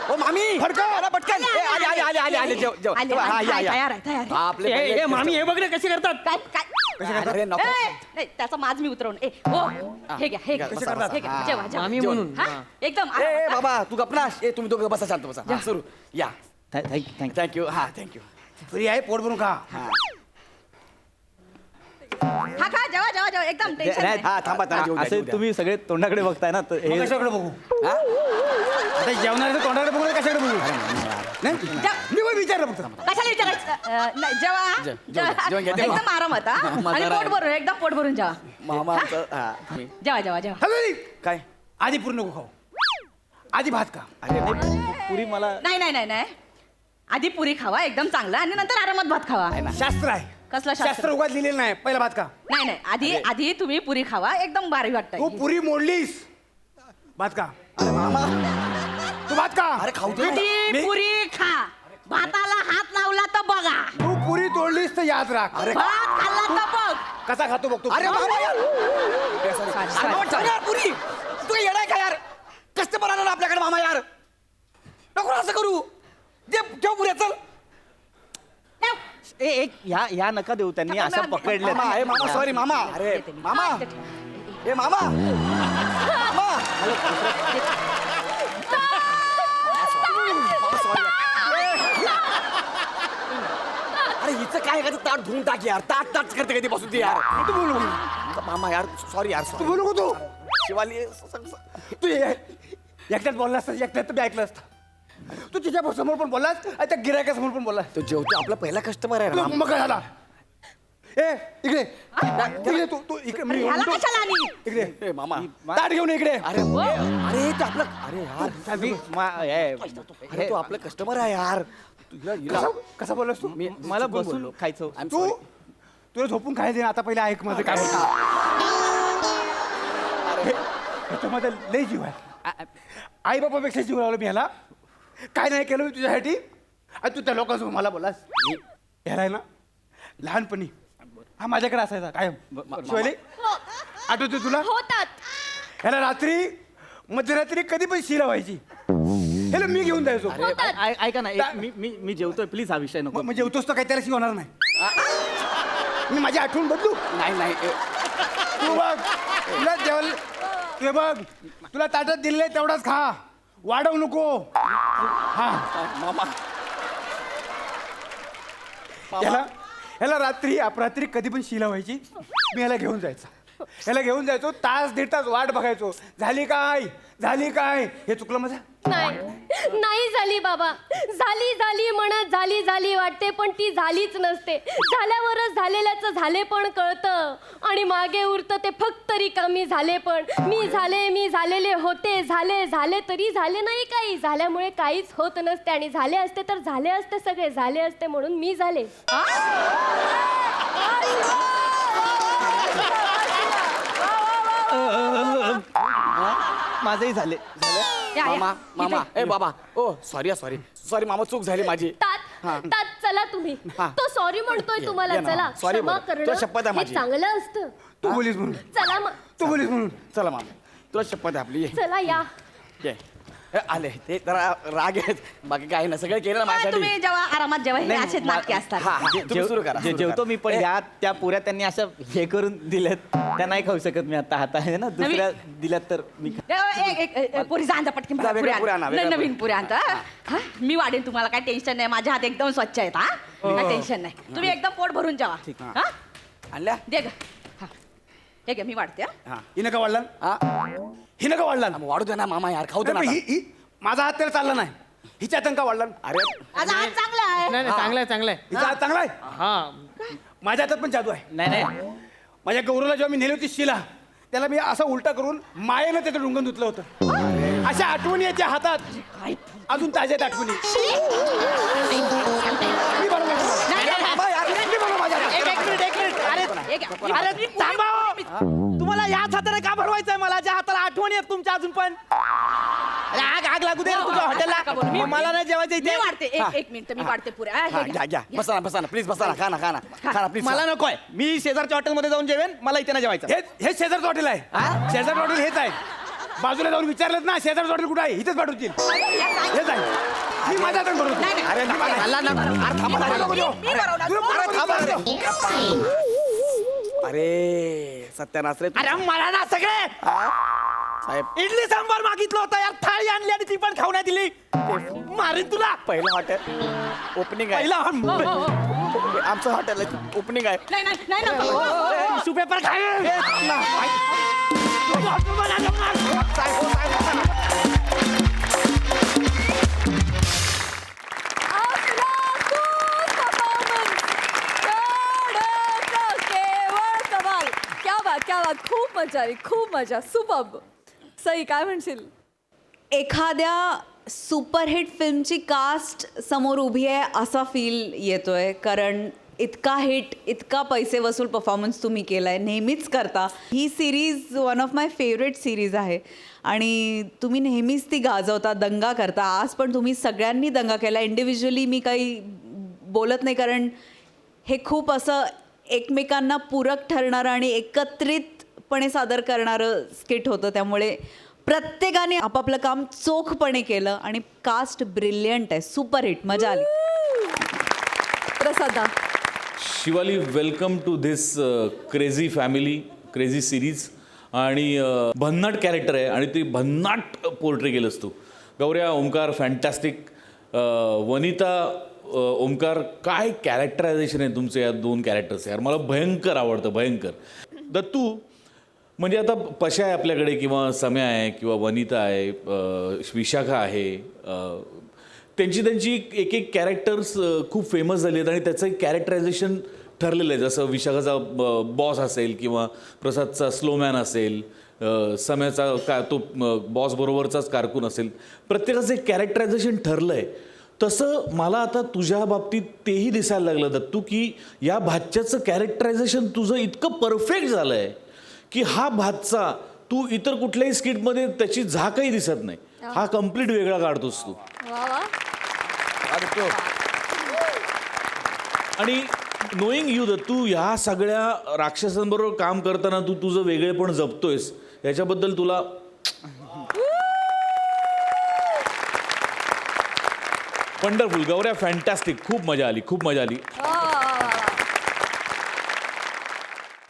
ओ मामी फडका. अरे पटकन आले जेव आले, तयार आहे. आपले ए, मामी हे बघ रे कसे करतात काय अरे नको नाही त्याचा माज मी उतरवून हो हे घ्या हे घ्या कसे करतात? हे घ्या जेवा जेवा. मामी म्हणून हा? एकदम ए बाबा तू गपना ए तुम्ही दोघं बसा शांत बसा सुरू या थँक्यू हा थँक्यू फ्री आहे पोट भरून खा हा का जेवा एकदम टेन्शन नाही. हा थांबा असे तुम्ही सगळे तोंडाकडे बघताय ना तर मग हे कशाकडे बघू आता जेवणाऱ्याचं तोंडाकडे बघू का कशाकडे बघू नाही मी पण विचारलं फक्त कशाला विचारायचं नाही, जेवा जेवण घ्या, एकदम आरामात हा आणि पोट भरून एकदम पोट भरून जेवा मामा आमचं हा तुम्ही जेवा हॅलो काय आधी पूर्ण नको खाऊ आधी भात खा अरे नाही, पुरी मला नाही आधी पुरी खावा एकदम चांगलं आणि नंतर आरामात भात खावा शास्त्र आहे कसलं शास्त्र? शास्त्र उगाच लिहिलेलं नाही पहिला भात खा नाही आधी तुम्ही पुरी खावा एकदम भारी तू वाटतं पुरी मोडलीस भात खा तू भात खा अरे खाऊ दे. आधी मी- पुरी खा भाताला हात लावला तर बघा तू पुरी तोडलीस तर याद राख अरे भात खाल्ला तर बघ कसा खातो बघतो अरे मामा यार अरे मामा ठेव यार पुरी तू काही येडाय का यार कस्टमर आला ना आपल्याकडे मामा यार नको असं करू दे ठेव पुऱ्या चल एक ह्या नका देऊ त्यांनी असं पकडले मामा ए मामा सॉरी मामा अरे मामा ए मामा मामा अरे हिचं काय का ताट धुवून टाक यार ताट करते कधी बसून ती यार तू बोलू नको. मामा यार सॉरी यार तू बोलू नको तू शिवाली तू एकट्यात बोललास तर एकट्यात तर मी ऐकलं असतं तू तिच्या समोर पण बोललास आणि त्या गिरायकासमोर पण बोललास तो जेवतो आपला पहिला कस्टमर आहे तू ना मग काय झाला ए इकडे तू इकडे मी ह्याला म्हणतो. कशाला आली इकडे ए मामा ताट घेऊन ये इकडे अरे अरे तो आपला अरे यार अरे तो आपला कस्टमर आहे यार कसा बोललास तू मला बसून खायचं तू तुला झोपून खायचं आता पहिले ऐक माझं काय ह्याच्यामध्ये लय जीव आहे आई बापापेक्षा जीव लावला मी ह्याला काय नाही केलं मी तुझ्यासाठी आणि तू त्या लोकांसमोर मला बोलास ह्याला आहे ना लहानपणी हा माझ्याकडे असायचा कायम शिवाली आठवतो तुला होतात ह्याला रात्री मध्यरात्री कधी पण शिला व्हायची ह्याला मी घेऊन जायचो ऐका ना मी जेवतोय प्लीज हा विषय नको मग जेवतोस तर काही त्याला शिव होणार नाही मी माझी आठवण बदलू नाही तू बघ तुला जेवण ते बघ तुला ताटात दिलेलं आहे तेवढाच खा वाढवू नको हा मामा ह्याला रात्री अपरात्री कधी पण शिला व्हायची मी ह्याला घेऊन जायचो तास दीड तास वाट बघायचो झाली काय हे चुकलं माझं नाही झाली बाबा. झाली म्हणत झाली वाटते, पण ती झालीच नसते. झाल्यावरच झालेल्याचं झाले पण कळतं आणि मागे उरतं ते फक्त रिकामी झाले पण. मी झालेले होते, झाले तरी झाले नाही काही. झाल्यामुळे काहीच होत नसते आणि झाले असते तर झाले असते सगळे. झाले असते म्हणून मी झाले. माझंही झाले मामा मामा ए बाबा ओ सॉरी मामा चूक झाली माझी. तात चला तुम्ही. हा. तो सॉरी म्हणतोय तुम्हाला. ये ना, चला sorry क्षमा बोल. करणं तुला शपथ आहे हे माझी. चांगलं असतं. तू बोलीस म्हणून चला तू बोलीस म्हणून चला मामा तुला शपथ आहे आपली. चला या. ये. ए, आले ते जरा राग आहेत बाकी काही ना सगळं केलं ना माझ्यासाठी. तुम्ही जेव्हा आरामात जेव्हा हे असेच नाटके असतात. हा, हा, तुम्ही सुरू करा सुरू जेवतो करा. मी पण ह्या त्या पुऱ्या त्यांनी अशा हे करून दिल्यात त्या नाही खाऊ शकत मी आता हाताने ना दुसऱ्या दिल्यात तर मी पुरी जा पटकन जा, वेगळ्या पुऱ्या आणा, वेगळ्या नवीन पुऱ्या आणता. हा? मी वाढेन तुम्हाला काय टेन्शन नाही. माझे हात एकदम स्वच्छ आहेत. हा काय टेन्शन नाही. तुम्ही एकदम पोट भरून जेवा. हा आणल्या दे ग. हा. हे घ्या मी वाढते. हा. हा हिनं का वाढला हा हिनं का वाढला मग वाढू दे ना मामा यार खाऊ दे ना आता. माझा हात त्याला चालला नाही. हिच्या हातानं का वाढला अरे माझा हात चांगला आहे. नाही चांगलं आहे हिचा हात चांगला आहे. हा माझ्या हातात पण जादू आहे. नाही माझ्या गौरवला जेव्हा मी नेली होती शिला त्याला मी असा उलटा करून मायेनं त्याचं डुंगण धुतलं होतं. अशा आठवणी याच्या हातात अजून ताज्यात आठवणी. मी बनवलं तुम्हाला. नाही, नाही, मामा यार मी बनवलं माझ्या हातात. एक मिनिट. हे घ्या. अरे तुम्हाला याच हाताने का भरवायचंय मला ज्या हाताला आठवणी आहेत तुमच्या अजून पण. अरे आग लागू दे ना तुझ्या हॉटेलला. मला नाही जेवायचं मी इथे. वाढते. एक मिनिट मी वाढते पुऱ्या. हा, हा, हे घ्या घ्या. घ्या बसा ना प्लीज बसा ना खा ना प्लीज. मला नकोय. मी शेजारच्या हॉटेलमध्ये जाऊन जेवेन. मला इथे नाही जेवायचं. हे शेजारचं हॉटेल आहे. शेजारचं हॉटेल हेच आहे. बाजूला जाऊन विचारलं ना शेजारचं हॉटेल कुठं आहे इथेच पाठवतील. हेच आहे. मी माझ्या हातात बनवतो. नाही, नाही. अरे मला ना अरे थांबा ना. मी बनवणार. अरे थांबा रे. अरे सत्यानाश रे तू. अरे मला ना सगळे साहेब इडली सांबार मागितलं होतं यार. थाळी आणली आणि ती पण खाऊ नाही दिली. मारीन तुला. पहिलं हॉटेल ओपनिंग आहे. पहिला आमचं हॉटेल ओपनिंग आहे. नाही नको. टिश्यू पेपर खाय. क्या बात. खूप मजा आली. खूप मजा. सुपर्ब. सई काय म्हणशील? एखाद्या सुपरहिट फिल्मची कास्ट समोर उभी आहे असा फील येतोय. कारण इतका हिट इतका पैसे वसूल परफॉर्मन्स तुम्ही केला आहे. नेहमीच करता. ही series one of my favourite series आहे आणि तुम्ही नेहमीच ती गाजवता, दंगा करता. आज पण तुम्ही सगळ्यांनी दंगा केला. इंडिव्हिज्युअली मी काही बोलत नाही कारण हे खूप असं एकमेकांना पूरक ठरणारं आणि एकत्रितपणे सादर करणारं स्किट होतं. त्यामुळे प्रत्येकाने आपापलं काम चोखपणे केलं आणि कास्ट ब्रिलियंट आहे. सुपरहिट. मजा आली. प्रसादा. Shivali welcome to this crazy family crazy series. आणि भन्नाट कॅरेक्टर आहे आणि ते भन्नाट पोर्ट्रे केलंस तू. गौऱ्या, ओमकार फॅन्टॅस्टिक. वनिता, ओमकार, काय कॅरेक्टरायझेशन आहे तुमचं या दोन कॅरेक्टर्स यार. मला भयंकर आवडतं भयंकर. दत्तू म्हणजे आता पशा आहे आपल्याकडे किंवा सम्या आहे किंवा वनिता आहे, विशाखा आहे. त्यांची एक एक कॅरेक्टर्स खूप फेमस झाली आहेत आणि त्याचं एक कॅरेक्टरायझेशन ठरलेलं आहे. जसं विशाखाचा बॉस असेल किंवा प्रसादचा स्लोमॅन असेल, सम्याचा का तो बॉस बरोबरचाच कारकून असेल. प्रत्येकाचं एक कॅरेक्टरायझेशन ठरलं आहे. तसं मला आता तुझ्या बाबतीत तेही दिसायला लागलं दत्तू की या भाच्याचं कॅरेक्टरायझेशन तुझं इतकं परफेक्ट झालं आहे की हा भातचा तू इतर कुठल्याही स्किटमध्ये त्याची झाकही दिसत नाही. हा कम्प्लीट वेगळा काढतोस तू. वा वा. आणि नोईंग यू दत्तू ह्या सगळ्या राक्षसांबरोबर काम करताना तू तुझं वेगळेपण जपतोयस याच्याबद्दल तुला वंडरफुल. गौऱ्या फॅन्टॅस्टिक. खूप मजा आली.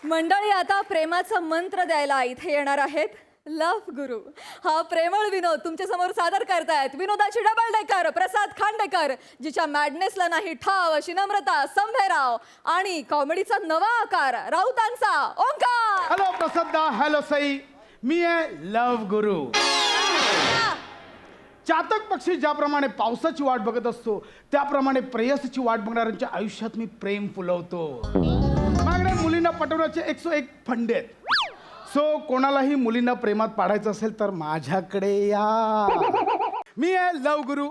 मंडळी आता प्रेमाचा मंत्र द्यायला इथे येणार आहेत लव्ह गुरु. हा प्रेमळ विनोद तुमच्या समोर सादर करतायत विनोदाची डबल डेकर प्रसाद खांडेकर, जिच्या मॅडनेसला नाही ठाव अशी नम्रता संभयराव आणि कॉमेडीचा नवा आकार राऊतांचा ओंकार. हॅलो प्रसादा. हॅलो सई. मी आहे लव्ह गुरु. चातक पक्षी ज्याप्रमाणे पावसाची वाट बघत असतो त्याप्रमाणे प्रेयसीची वाट बघणाऱ्यांच्या आयुष्यात मी प्रेम फुलवतो. माझ्याकडे मुलींना पटवण्याचे 101 फंडे आहेत. सो कोणालाही मुलींना प्रेमात पाडायचं असेल तर माझ्याकडे या. मी आहे लव गुरु.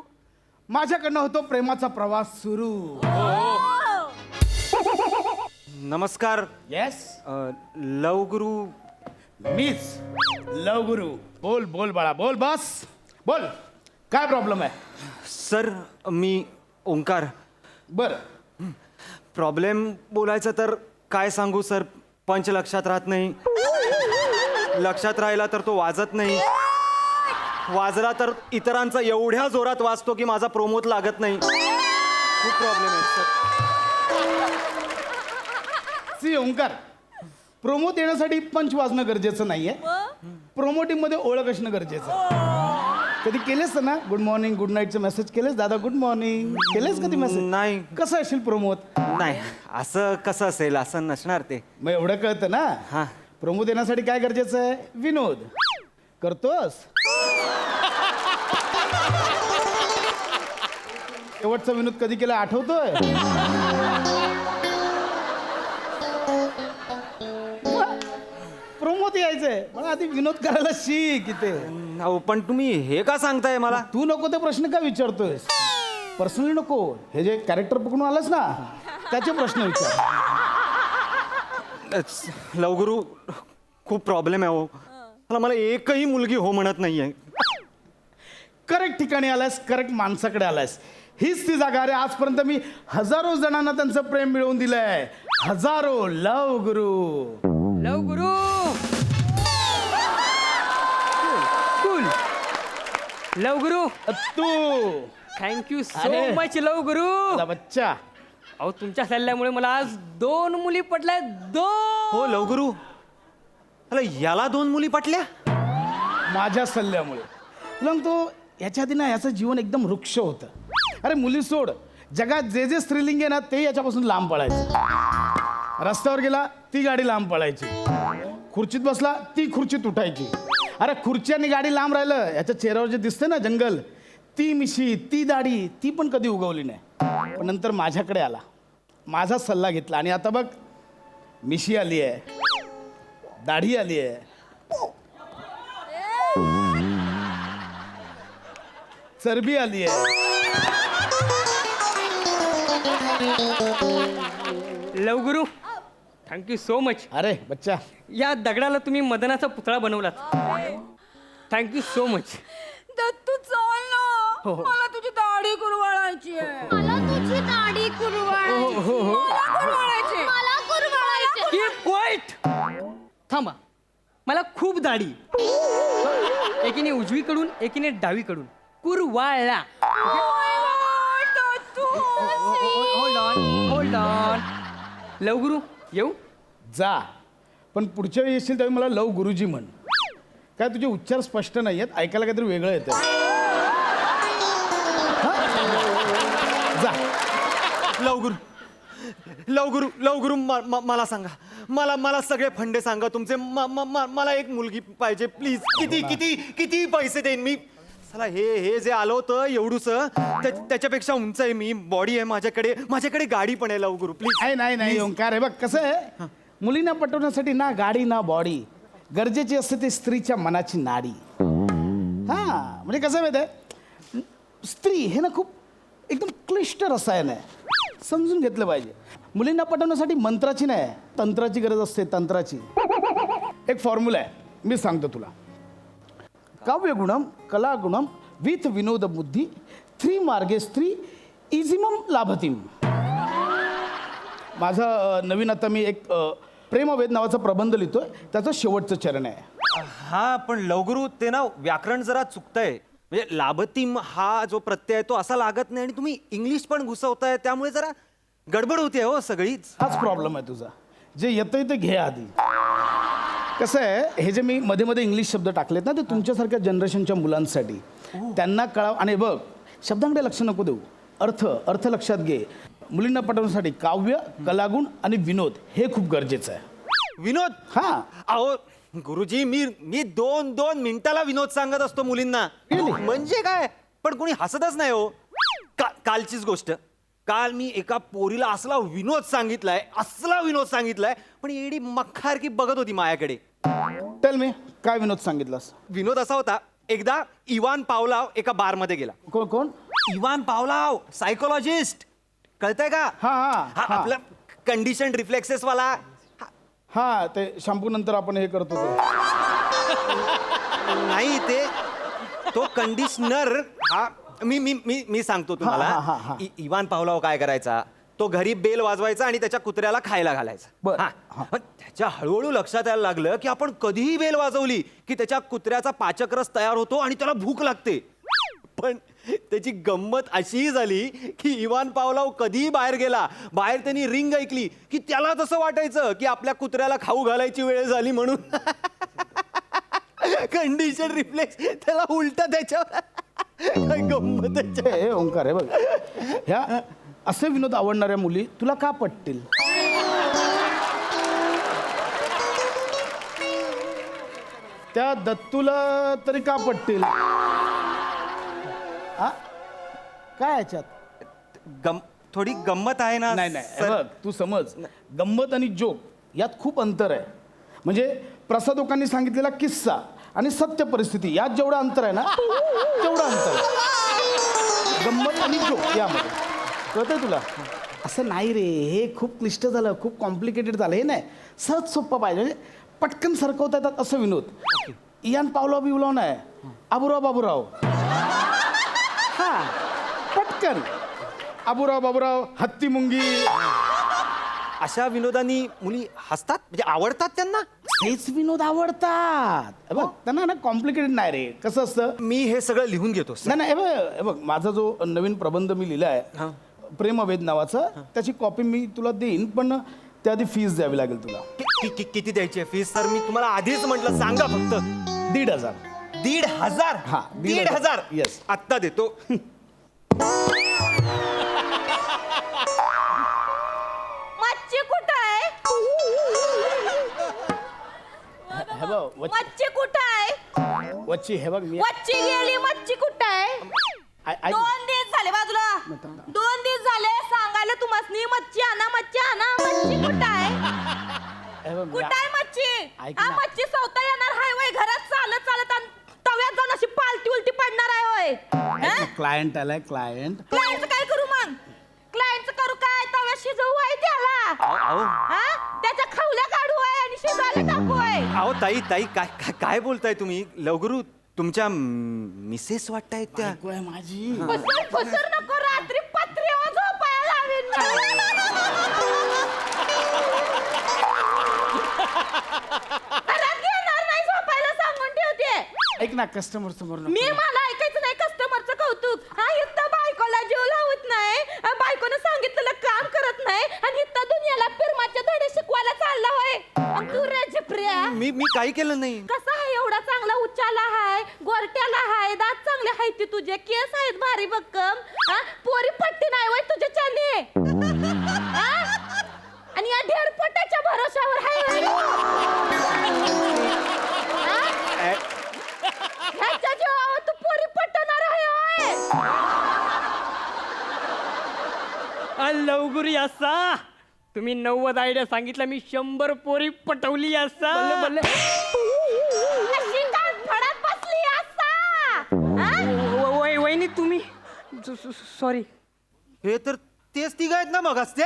माझ्याकडनं होतो प्रेमाचा प्रवास सुरू. नमस्कार. येस, लव गुरु. मीच लव गुरु. बोल बोल बाळा, बोल. बस बोल, काय प्रॉब्लेम आहे? सर मी ओंकार. बर, प्रॉब्लेम बोलायचं तर काय सांगू सर. पंच लक्षात राहत नाही. लक्षात राहिला तर तो वाजत नाही. वाजला तर इतरांचा एवढ्या जोरात वाजतो की माझा प्रोमोत लागत नाही. खूप प्रॉब्लेम आहे सर. सी ओंकार, प्रोमोट येण्यासाठी पंच वाजणं गरजेचं नाहीये. प्रोमोटिंग मध्ये ओळख असणं गरजेचं आहे. कधी केलेस ना गुड मॉर्निंग गुड नाईटचं मेसेज केलेस? दादा गुड मॉर्निंग केलेस कधी मेसेज? नाही. कसं असेल प्रोमोट? नाही असं कसं असेल, असं नसणार ते. मग एवढं कळतं ना. हां. प्रोमोट येण्यासाठी काय गरजेचं आहे? विनोद करतोस. शेवटचा विनोद कधी केला आठवतोय? प्रोमोट यायचंय मला आधी विनोद करायला शिक इथे. अहो पण तुम्ही हे का सांगताय मला? तू नको ते प्रश्न का विचारतोयस? पर्सनली नको. हे जे कॅरेक्टर पकडून आलास ना त्याचे प्रश्न विचार. लव गुरु खूप प्रॉब्लेम आहे हो. मला एकही मुलगी हो म्हणत नाहीये. करेक्ट ठिकाणी आलायस, करेक्ट माणसाकडे आलायस. हीच ती जागा. अरे आजपर्यंत मी हजारो जणांना त्यांचं प्रेम मिळवून दिलंय. हजारो. लव गुरु. लव गुरु. कूल. लव गुरु. तू थँक्यू सो अरे. मच लव गुरु. आला बच्चा. अहो तुमच्या सल्ल्यामुळे मला आज 2 मुली पटल्या. 2. हो लव गुरु. अरे याला 2 मुली पटल्या? माझ्या सल्ल्यामुळे. तुला तो याच्या आधी ना याचं जीवन एकदम वृक्ष होतं. अरे मुली सोड, जगात जे जे स्त्रीलिंग आहे ना ते याच्यापासून लांब पळायचं. रस्त्यावर गेला ती गाडी लांब पळायची. खुर्चीत बसला ती खुर्चीत उठायची. अरे खुर्ची आणि गाडी लांब राहिलं, याच्या चेहऱ्यावर जे दिसते ना जंगल, ती मिशी ती दाढी ती पण कधी उगवली नाही. पण नंतर माझ्याकडे आला, माझा सल्ला घेतला आणि आता बघ मिशी आली आहे, दाढी आली आहे, चरबी आली आहे. लव गुरु थँक्यू सो मच. अरे बच्चा, या दगडाला तुम्ही मदनाचा पुतळा बनवलात. Thank you so much. दत्तू चल ना. हो, हो. मला तुझी दाढी कुरवाळायची आहे. मला तुझी दाढी कुरवाळायची. मला कुरवाळायची. Keep quiet. थांबा, मला खूप दाढी. एकीने उजवीकडून एकीने डावीकडून कुरवाळला. Hold on, hold on. Love guru येऊ? जा, पण पुढच्या वेळी येशील त्यावेळी मला लव गुरुजी म्हण. काय तुझे उच्चार स्पष्ट नाही आहेत, ऐकायला काहीतरी वेगळं येतं. जा. लव गुरु. लव गुरु. लव गुरु मला सांगा. मला सगळे फंडे सांगा तुमचे. मला एक मुलगी पाहिजे प्लीज. किती किती किती पैसे देईन मी. चला हे जे आलं होतं एवढूस त्याच्यापेक्षा उंच आहे मी. बॉडी आहे माझ्याकडे गाडी पण आहे. लव गुरु प्लीज. नाही ओंकार, हे बघ कसं आहे, मुलींना पटवण्यासाठी ना गाडी ना बॉडी, गरजेची असते ती स्त्रीच्या मनाची नाडी. हा म्हणजे कसं माहिती आहे, स्त्री हे ना खूप एकदम क्लिष्ट रसायन आहे, समजून घेतलं पाहिजे. मुलींना पटवण्यासाठी मंत्राची नाही तंत्राची गरज असते. तंत्राची एक फॉर्म्युला आहे, मी सांगतो तुला. काव्यगुणम कलागुणम विथ विनोद बुद्धी 3 मार्गे स्त्री इझिमम लाभतीम. माझा नवीन आता मी एक प्रेमवेद नावाचा प्रबंध लिहितोय, त्याचं शेवटचं चरण आहे. हा पण लव गुरु ते ना व्याकरण जरा चुकतंय. म्हणजे लाभतीम हा जो प्रत्यय आहे तो असा लागत नाही आणि तुम्ही इंग्लिश पण घुसवताय, त्यामुळे जरा गडबड होते हो सगळीच. हाच प्रॉब्लेम आहे तुझा. जे येतंय ते घे आधी. कसं आहे, हे जे मी मध्ये मध्ये इंग्लिश शब्द टाकलेत ना ते तुमच्यासारख्या जनरेशनच्या मुलांसाठी, त्यांना कळाव. आणि बघ, शब्दांकडे लक्ष नको देऊ, अर्थ लक्षात घे. मुलींना पटवण्यासाठी काव्य कलागुण आणि विनोद हे खूप गरजेचं आहे. विनोद? हा. अहो गुरुजी, मी 2 मिनिटाला विनोद सांगत असतो मुलींना. Really? म्हणजे काय पण कोणी हसतच नाही हो. कालचीच गोष्ट. काल मी एका पोरीला असला विनोद सांगितलाय पण एडी मक्खार की बघत होती माझ्याकडे. टेल मी काय विनोद सांगितलास? विनोद असा होता, एकदा इवान पावलाव एका बारमध्ये गेला. कोण? इवान पावलाव सायकोलॉजिस्ट, कळतंय का? हा. आपला कंडिशन रिफ्लेक्सेस वाला. हा, ते शॅम्पू नंतर आपण हे करतो ते. नाही, ते तो कंडिशनर. हा, मी सांगतो हा. तुम्हाला. इवान पावलाव काय करायचा, तो घरी बेल वाजवायचा आणि त्याच्या कुत्र्याला खायला घालायचा. बरं. हा. पण त्याच्या हळूहळू लक्षात यायला लागलं की आपण कधीही बेल वाजवली की त्याच्या कुत्र्याचा पाचक रस तयार होतो आणि त्याला भूक लागते. पण त्याची गंमत अशीही झाली की इवान पावलाव कधीही बाहेर गेला, बाहेर त्यांनी रिंग ऐकली की त्याला तसं वाटायचं की आपल्या कुत्र्याला खाऊ घालायची वेळ झाली म्हणून. कंडिशन रिफ्लेक्स त्याला उलटा त्याच्यावर. काय गंमत आहे. हे ओंकार आहे बघ, ह्या असे विनोद आवडणाऱ्या मुली तुला का पटतील? त्या दत्तूला तरी का पटतील? हा, काय याच्यात थोडी गंमत आहे ना. नाही हे बघ, तू समज, गंमत आणि जोक यात खूप अंतर आहे. म्हणजे प्रसादोकांनी सांगितलेला किस्सा आणि सत्य परिस्थिती यात जेवढं अंतर आहे ना तेवढं अंतर आहे गंमत आणि जोक यामध्ये. कळतंय तुला? असं नाही रे, हे खूप क्लिष्ट झालं, खूप कॉम्प्लिकेटेड झालं. हे नाही, सहज सोपं पाहिजे, म्हणजे पटकन सरकवता येतात असं विनोद. इयान पावलाव बिवलाव नाही, आबुराव बाबूराव. हा, पटकन आबुराव बाबूराव, हत्ती मुंगी. अशा विनोदांनी मुली हसतात, म्हणजे आवडतात त्यांना. हेच विनोद आवडतात. हे बघ, त्यांना ना कॉम्प्लिकेटेड नाही रे. कसं असतं, मी हे सगळं लिहून घेतो. नाही हे बघ, माझा जो नवीन प्रबंध मी लिहिला आहे प्रेमवेद नावाचा, त्याची कॉपी मी तुला देईन, पण त्याआधी फीस द्यावी लागेल तुला. किती द्यायची आहे फीस? सर, मी तुम्हाला आधीच म्हटलं, सांगा फक्त. 1,500. 1,500? हा, 1,500. येस. आत्ता देतो. मच्छी कुठं आहे? हे बघ मच्छी कुठं आहे? वच्ची, हे बघ मी मच्छी गेली, मच्छी कुठं आहे? ऐक 2 दिवस झाले बाजूला. 2 दिवस झाले सांगायला तुम्हाला, मच्छी आणा, मच्छी कुठं आहे? हे बघ, कुठं आहे मच्छी? ऐक हा, ना. मच्छी सवता येणार हाय वय, घरात चालत आणि तव्यात जाऊन अशी पालती उलटी पडणार आहे वय. क्लायंट आलाय, क्लायंट. क्लायंटचं काय करू मग? क्लायंटचं करू काय? तव्यात शिजवू आहे त्याला. हा? त्याच्या खवल्या काढू आहे आणि शिजायला टाकू आहे. अहो ताई काय बोलताय तुम्ही? लवगुरू तुमच्या मिसेस वाटतायत त्या. आहे माझी. फसर नको, रात्री पत्र्यावर झोपायला लावेन घरात घेणार नाही, झोपायला सांगून ठेवते. ऐक ना, कस्टमर समोर नको. मी मला ऐकायचं नाही कस्टमरचं कौतुक. हा, इथं बायकोला जीव लावत नाही, बायकोनं सांगितलेलं काम करत नाही, आणि इथं दुनियाला फिरमाचे धडे शिकवायला चालला होय. आणि तू रे जिप्रिया, मी काही केलं नाही. कसा आहे? एवढा चांगला उच्चाला हाय, गोरट्याला हाय, दात चांगले हाय ते तुझे, केस आहेत भारी भक्कम. हा, पोरी पट्टी नाही वय तुझ्या चाली. आणि या ढेरपटाच्या भरोशावर हाय वय. ह्याच्या जीवावर तू पोरी पटणार आहे होय. लवगुरी असा तुम्ही 90 आयडिया सांगितल्या, मी 100 पोरी पटवली असा. अशी काय फडत बसली असा? हा? वहिनी तुम्ही सॉरी. हे तर तेच तिघ आहेत ना मग असते.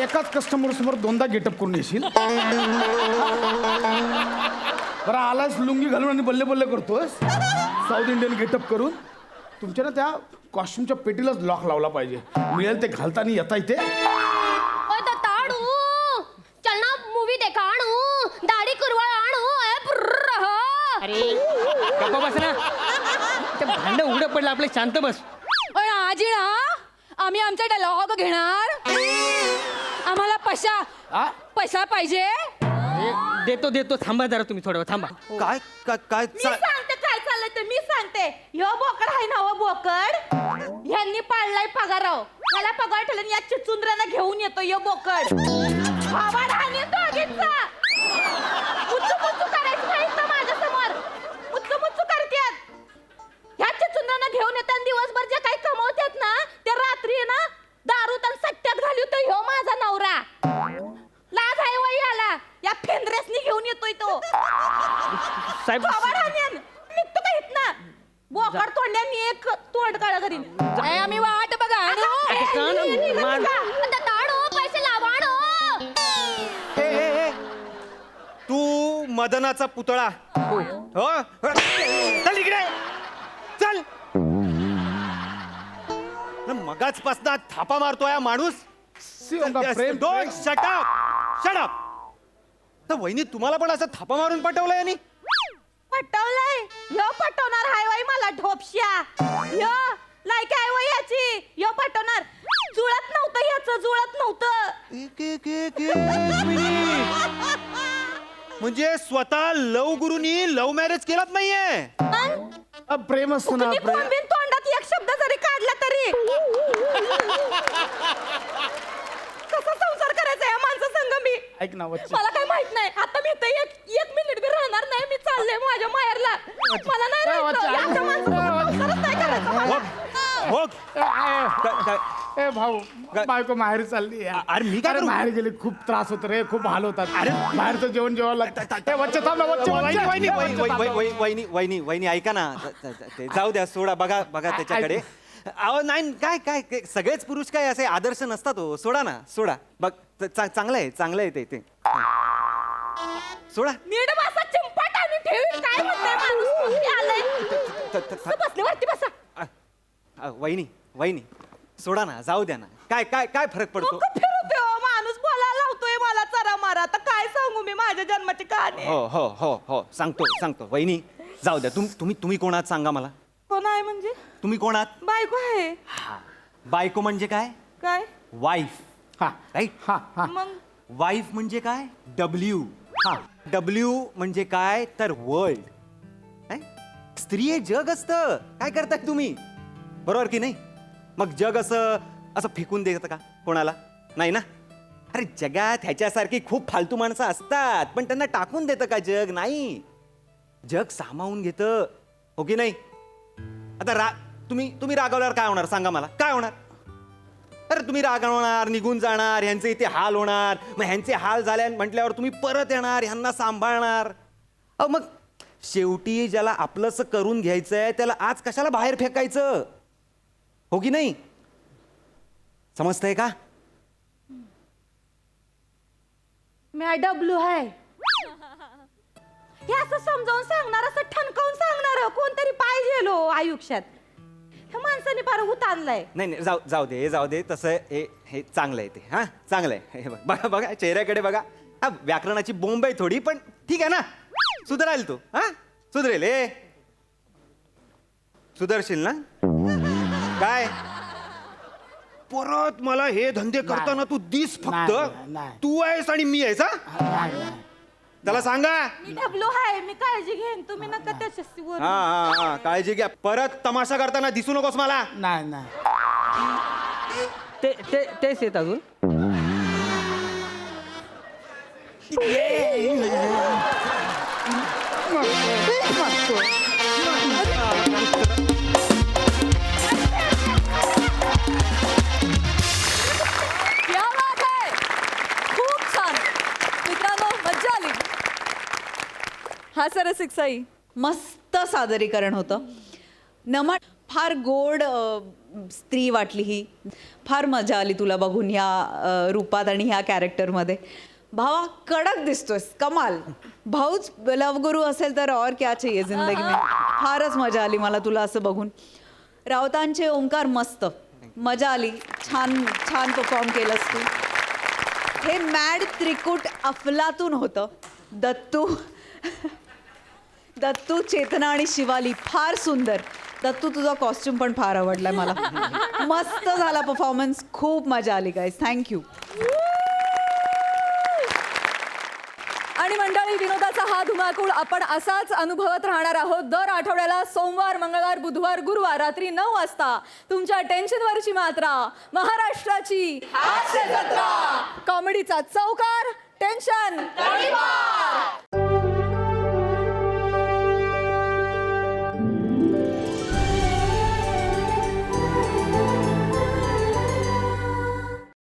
एकाच कस्टमर समोर 2दा गेटअप करून येशील. बरं, आलास लुंगी घालून आणि बल्ले बल्ले करतोस साऊथ इंडियन गेटअप करून. तुमच्या ना त्या कॉस्ट्युमच्या पेटीलाच लॉक लावला पाहिजे. मिळेल ते घालताना येता इथे. चल ना मूवी देखा आणू, दाढी कुरवाळ आणू. अरे गप्पा बस ना, ते भांड उघडं पडलं आपलं, शांत बस. आजी ना, आम्ही आमचा डायलॉग घेणार. आम्हाला पैसा पाहिजे. देतो थांबा जरा, तुम्ही थोडं थांबा. काय मी सांगते काय चाललंय ते, मी सांगते. ह्यो बोकड आहे ना, हो बोकड, ह्यांनी पाळलाय पगाराव. मला पगार ठेवला, या चिचुंद्राला घेऊन येतो यो बोकड. आवाज आणि दोघींचा मुच्चू मुच्चू करायचं नाही इथं माझ्यासमोर. मुच्चू मुच्चू करत्यात. ह्या चिचुंद्रांना घेऊन येतात दिवसभर जे काही कमवतात ना ते रात्री ना दारूत आणि सट्ट्यात घालवतो ह्यो माझा नवरा. लाज आहे वय याला. या फेंद्रेसनी घेऊन येतोय तो. साहेब थोबाड हाणेन. निघतो का इथनं? बोकाड तोंड्यानी एक तोंड काळा करीन. आम्ही वाट बघा पैसे लावाणो. तू मदनाचा पुतळा हो चल इकडे चल. मगाच पासना थापा मारतोय हा माणूस. Don't shut up. तर वहिनी तुम्हाला पण असं थापा मारून पाठवलंय यांनी. पटवलंय ह्यो पटवणार हाय वय मला ढोपश्या. ह्यो लायक आहे वय याची. ह्यो पटवणार. जुळत नव्हतं ह्याचं जुळत नव्हतं. म्हणजे स्वतः लव गुरुनी लव्ह मॅरेज केलाच नाहीये. प्रेम असतं ना तुम्ही कोंबीन तोंडात एक शब्द जरी काढला तरी कसा संसार करायचा या माणसा संग मी. ऐक ना वच्ची. मला काही माहित नाही. आता मी इथं एक मिनिट बी राहणार नाही. मी चालले माझ्या माहेरला. मला नाही राहायचं. याच्या माणसासोबत संसारच नाही करायचा मला. हो ए भाऊ बायको माहेर चालली आहे. अरे मी काय करू? माहेर गेली खूप त्रास होतो रे खूप हाल होतात. अरे बाहेरचं जेवण जेवावं लागतं. वच्चे थांब ना, वच्चे, वच्चे. वहिनी ऐका ना. ते जाऊ द्या सोडा. बघा त्याच्याकडे. अहो नाही काय सगळेच पुरुष काय असे आदर्श नसतात हो. सोडा ना सोडा. बघ चांगलं आहे ते सोडा. नीट बसा चिंपाट आणि ठेवी. काय म्हणताय माणूस कोणती आलंय. बसले वरती बसा. वहिनी सोडा ना. जाऊ द्या ना. काय फरक पडतो. फिरतोय हो, माणूस बोलायला लावतोय मला चरा मारा. आता काय सांगू मी माझ्या जन्माची कहाणी. हो सांगतो वहिनी जाऊ द्या. तुम्ही कोणात सांगा मला. कोण आहे म्हणजे? तुम्ही कोणात? बायको आहे. बायको म्हणजे काय? काय वाईफ. हा राईट. मग वाईफ म्हणजे काय? डब्ल्यू म्हणजे काय तर वर्ल्ड. स्त्री हे जग असतं. काय करताय तुम्ही? बरोबर की नाही? मग जग असं फेकून देतं का कोणाला? नाही ना. अरे जगात ह्याच्यासारखी खूप फालतू माणसं असतात पण त्यांना टाकून देतं का जग? नाही. जग सामावून घेतं. हो की नाही? आता तुम्ही रागवल्यावर काय होणार सांगा मला. काय होणार? अरे तुम्ही रागवणार निघून जाणार ह्यांचे इथे हाल होणार. मग ह्यांचे हाल झाले म्हटल्यावर तुम्ही परत येणार ह्यांना सांभाळणार. मग शेवटी ज्याला आपलंसं करून घ्यायचंय त्याला आज कशाला बाहेर फेकायचं? हो की नाही? समजतंय का? मी डब्ल्यू आहे. हे असं समजावून सांगणार असं ठणकावून सांगणार कोणतरी पाहिजे लो आयुष्यात. ह्या माणसाने फार उतारलंय. नाही जाऊ दे तसं हे चांगलं आहे ते. हा चांगलं आहे. बघा चेहऱ्याकडे बघा. हा व्याकरणाची बोंब आहे थोडी पण ठीक आहे ना. सुधारायला तू. हा सुधरेल. सुधरशील ना? काय परत मला हे धंदे करताना तू दिस फक्त नाही. तू आहेस आणि मी आहेस. हा त्याला सांगा. मी डब्ल्यू आहे. मी काळजी घेईन. तुम्ही नका त्याच्याशी बोलू. हा काळजी घ्या. परत तमाशा करताना दिसू नकोस मला. नाही तेच येत अजून. क्या बात आहे. खूप छान मित्रांनो मज्जा आली. हा सर सिक्साई मस्त सादरीकरण होतं. नमा फार गोड स्त्री वाटली ही. फार मजा आली तुला बघून ह्या रूपात आणि ह्या कॅरेक्टरमध्ये. भावा कडक दिसतोयस. कमाल. भाऊच लवगुरू असेल तर और क्या चाहिए जिंदगी में. फारच मजा आली मला तुला असं बघून. राऊतांचे ओंकार मस्त मजा आली. छान परफॉर्म केलंस तू. हे मॅड त्रिकूट अफलातून होतं. दत्तू चेतना आणि शिवाली फार सुंदर. दत्तू तुझा कॉस्ट्युम पण फार आवडलाय मला. मस्त झाला परफॉर्मन्स. खूप मजा आली गाईज. थँक्यू. आणि मंडळी विनोदाचा हा धुमाकूळ आपण असाच अनुभवत राहणार आहोत. दर आठवड्याला सोमवार मंगळवार बुधवार गुरुवार रात्री 9 वाजता तुमच्या टेन्शनवरची मात्रा महाराष्ट्राची हास्य जत्रा. कॉमेडीचा चौकार टेन्शन